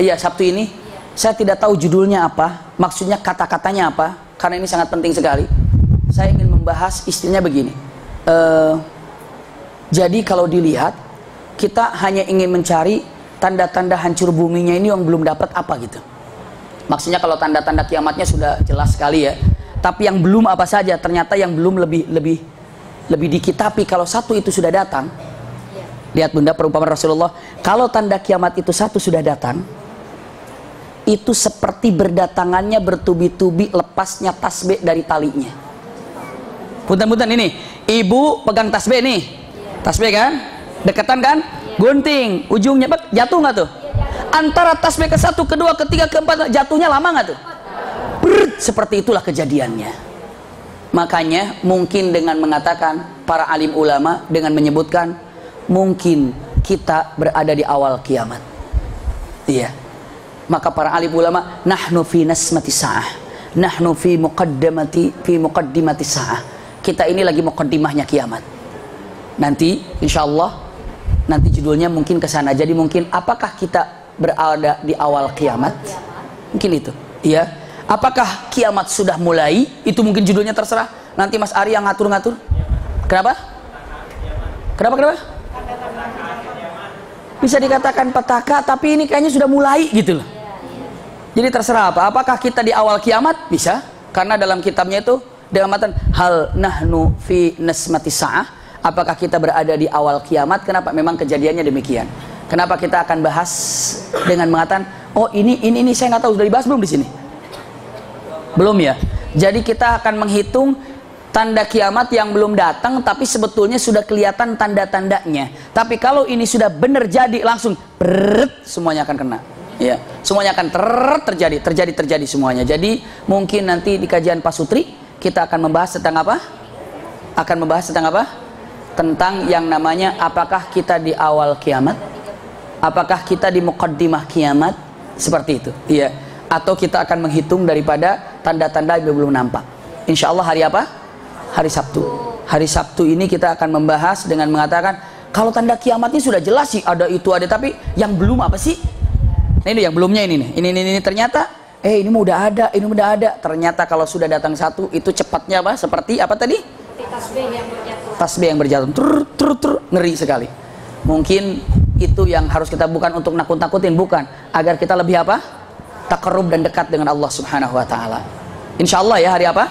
Iya, Sabtu ini. Saya tidak tahu judulnya apa, maksudnya kata-katanya apa, karena ini sangat penting sekali. Saya ingin membahas istilahnya begini. Jadi kalau dilihat, kita hanya ingin mencari tanda-tanda hancur buminya ini yang belum dapat apa gitu. Maksudnya kalau tanda-tanda kiamatnya sudah jelas sekali ya. Tapi yang belum apa saja, ternyata yang belum lebih dikit. Tapi kalau satu itu sudah datang, lihat bunda perumpamaan Rasulullah. Kalau tanda kiamat itu satu sudah datang, itu seperti berdatangannya bertubi-tubi lepasnya tasbih dari talinya. Punten-punten ini, ibu pegang tasbih nih, tasbih kan, deketan kan, gunting, ujungnya jatuh nggak tuh? Antara tasbih ke 1, ke 2, ke 3, ke 4 jatuhnya lama nggak tuh? Seperti itulah kejadiannya. Makanya mungkin dengan mengatakan para alim ulama dengan menyebutkan mungkin kita berada di awal kiamat. Iya. Maka para alim ulama, nahnu fi nasmati sa'ah, nahnu fi muqaddimati sa'ah. Kita ini lagi muqaddimahnya kiamat. Nanti insyaallah nanti judulnya mungkin ke sana. Jadi mungkin apakah kita berada di awal kiamat? Mungkin itu. Iya. Apakah kiamat sudah mulai? Itu mungkin judulnya terserah. Nanti Mas Ari yang ngatur-ngatur. Kenapa? Kenapa? Bisa dikatakan petaka, tapi ini kayaknya sudah mulai gitu loh. Jadi terserah apa. Apakah kita di awal kiamat? Bisa. Karena dalam kitabnya itu dengan matan hal nahnu fi nasmati sa'ah. Apakah kita berada di awal kiamat? Kenapa? Memang kejadiannya demikian. Kenapa kita akan bahas dengan mengatakan, oh ini saya nggak tahu sudah dibahas belum di sini? Belum ya. Jadi kita akan menghitung tanda kiamat yang belum datang, tapi sebetulnya sudah kelihatan tanda-tandanya. Tapi kalau ini sudah benar jadi, langsung semuanya akan kena. Ya, semuanya akan terjadi semuanya. Jadi mungkin nanti di kajian Pasutri kita akan membahas tentang apa? Tentang yang namanya apakah kita di awal kiamat? Apakah kita di muqaddimah kiamat? Seperti itu. Iya. Atau kita akan menghitung daripada tanda-tanda yang belum nampak. Insya Allah hari apa? Hari Sabtu. Hari Sabtu ini kita akan membahas dengan mengatakan kalau tanda kiamatnya sudah jelas sih ada itu ada, tapi yang belum apa sih? Nah ini yang belumnya ini nih. Ini ternyata ini udah ada. Ternyata kalau sudah datang satu itu cepatnya apa? Seperti apa tadi? Tasbih yang berjatuh. Ngeri sekali. Mungkin itu yang harus kita bukan untuk nakut-nakutin, bukan, agar kita lebih apa? Taqarrub dan dekat dengan Allah Subhanahu wa taala. Insyaallah ya hari apa?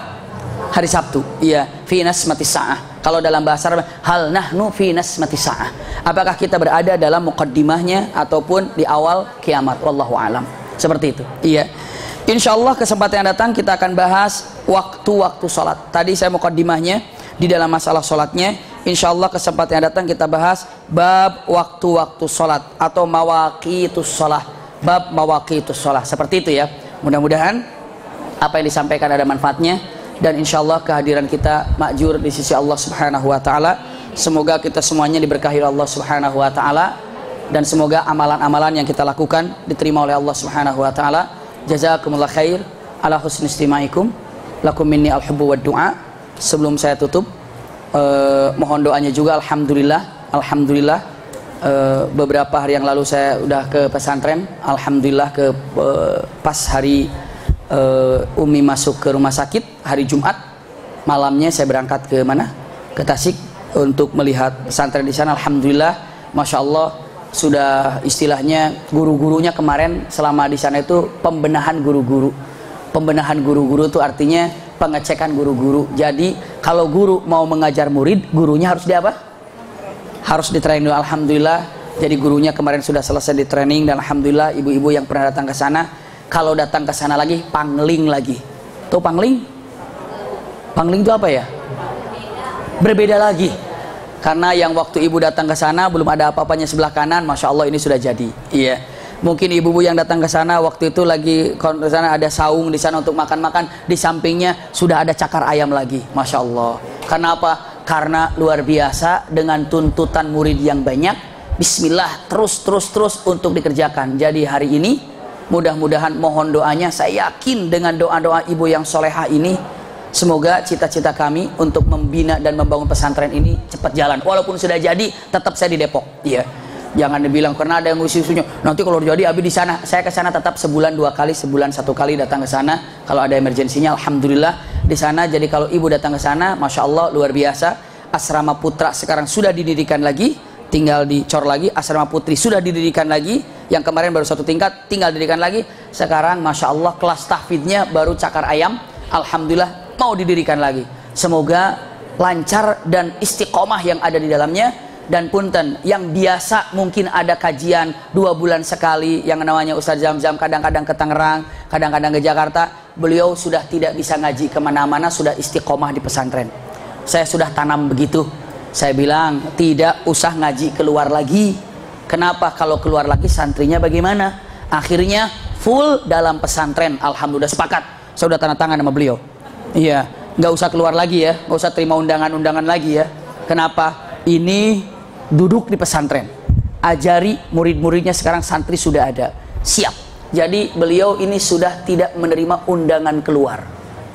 Hari Sabtu. Iya, fi nasmati sa'ah. Kalau dalam bahasa Arab, hal nahnu fi nasmati sa'ah. Apakah kita berada dalam muqaddimahnya ataupun di awal kiamat? Wallahu alam. Seperti itu. Iya. Insyaallah kesempatan yang datang kita akan bahas waktu-waktu sholat. Tadi saya muqaddimahnya di dalam masalah sholatnya. Insyaallah kesempatan yang datang kita bahas bab waktu-waktu sholat atau mawaqitus sholat. Bab mawaqitus sholat. Seperti itu ya. Mudah-mudahan apa yang disampaikan ada manfaatnya. Dan insya Allah kehadiran kita makjur di sisi Allah Subhanahu wa ta'ala. Semoga kita semuanya diberkahi Allah Subhanahu wa ta'ala. Dan semoga amalan-amalan yang kita lakukan diterima oleh Allah Subhanahu wa ta'ala. Jazakumullah khair ala husni istimaikum. lakum minni al-hubbu wad du'a. Sebelum saya tutup, mohon doanya juga. Alhamdulillah beberapa hari yang lalu saya udah ke pesantren. Alhamdulillah pas hari Umi masuk ke rumah sakit hari Jumat malamnya saya berangkat ke mana? Ke Tasik untuk melihat pesantren di sana. Alhamdulillah, masya Allah, sudah istilahnya guru-gurunya kemarin selama di sana itu pembenahan guru-guru. Pembenahan guru-guru itu artinya pengecekan guru-guru. Jadi kalau guru mau mengajar murid, gurunya harus harus di training dulu. Alhamdulillah, jadi gurunya kemarin sudah selesai di training, dan alhamdulillah ibu-ibu yang pernah datang ke sana, kalau datang ke sana lagi pangling lagi. Tuh pangling itu apa ya? Berbeda lagi. Karena yang waktu ibu datang ke sana belum ada apa-apanya sebelah kanan, masya Allah ini sudah jadi. Iya. Mungkin ibu-ibu yang datang ke sana waktu itu lagi di sana ada saung di sana untuk makan-makan, di sampingnya sudah ada cakar ayam lagi, masya Allah. Karena apa? Karena luar biasa dengan tuntutan murid yang banyak. Bismillah, terus untuk dikerjakan. Jadi hari ini mudah-mudahan mohon doanya. Saya yakin dengan doa-doa ibu yang solehah ini, semoga cita-cita kami untuk membina dan membangun pesantren ini cepat jalan. Walaupun sudah jadi, tetap saya di Depok. Iya. Jangan dibilang karena ada yang usul-usulnya, nanti kalau jadi abi di sana. Saya ke sana tetap sebulan 2 kali, sebulan 1 kali datang ke sana. Kalau ada emergensinya, alhamdulillah di sana. Jadi kalau ibu datang ke sana, masya Allah luar biasa. Asrama putra sekarang sudah didirikan lagi, tinggal dicor lagi. Asrama putri sudah didirikan lagi. Yang kemarin baru 1 tingkat, tinggal didirikan lagi. Sekarang masya Allah kelas tahfidnya baru cakar ayam. Alhamdulillah mau didirikan lagi. Semoga lancar dan istiqomah yang ada di dalamnya. Dan punten, yang biasa mungkin ada kajian 2 bulan sekali yang namanya Ustaz Zamzam, kadang-kadang ke Tangerang, kadang-kadang ke Jakarta. Beliau sudah tidak bisa ngaji kemana-mana, sudah istiqomah di pesantren. Saya sudah tanam begitu. Saya bilang tidak usah ngaji keluar lagi. Kenapa? Kalau keluar lagi santrinya bagaimana? Akhirnya full dalam pesantren. Alhamdulillah, sepakat. Saya sudah tanda tangan sama beliau. Iya, nggak usah keluar lagi ya, nggak usah terima undangan-undangan lagi ya. Kenapa? Ini duduk di pesantren, ajari murid-muridnya. Sekarang santri sudah ada, siap. Jadi beliau ini sudah tidak menerima undangan keluar,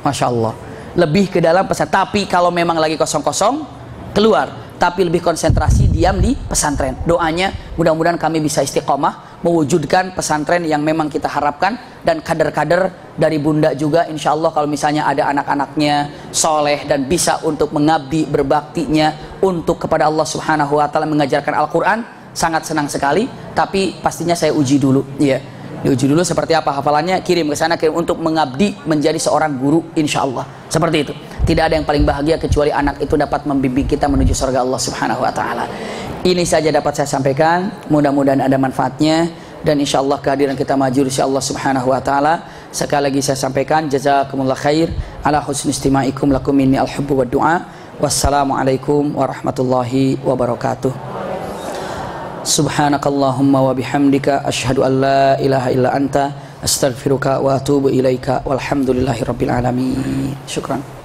masya Allah. Lebih ke dalam pesantren. Tapi kalau memang lagi kosong-kosong, keluar. Tapi lebih konsentrasi, diam di pesantren. Doanya mudah-mudahan kami bisa istiqomah mewujudkan pesantren yang memang kita harapkan. Dan kader-kader dari bunda juga, insya Allah kalau misalnya ada anak-anaknya soleh dan bisa untuk mengabdi, berbaktinya untuk kepada Allah subhanahu wa ta'ala, mengajarkan Al-Quran, sangat senang sekali. Tapi pastinya saya uji dulu, ya, diuji dulu seperti apa hafalannya, kirim ke sana, kirim untuk mengabdi menjadi seorang guru, insya Allah. Seperti itu. Tidak ada yang paling bahagia kecuali anak itu dapat membimbing kita menuju surga Allah subhanahu wa ta'ala. Ini saja dapat saya sampaikan, mudah-mudahan ada manfaatnya. Dan insya Allah kehadiran kita maju insya Allah subhanahu wa ta'ala. Sekali lagi saya sampaikan, jazakumullah khair ala husni istima'ikum, lakum minni al-hubbu wa du'a. Wassalamualaikum warahmatullahi wabarakatuh. Subhanakallahumma wa bihamdika asyhadu an la ilaha illa anta astaghfiruka wa atubu ilaika walhamdulillahi rabbil alamin. Syukran.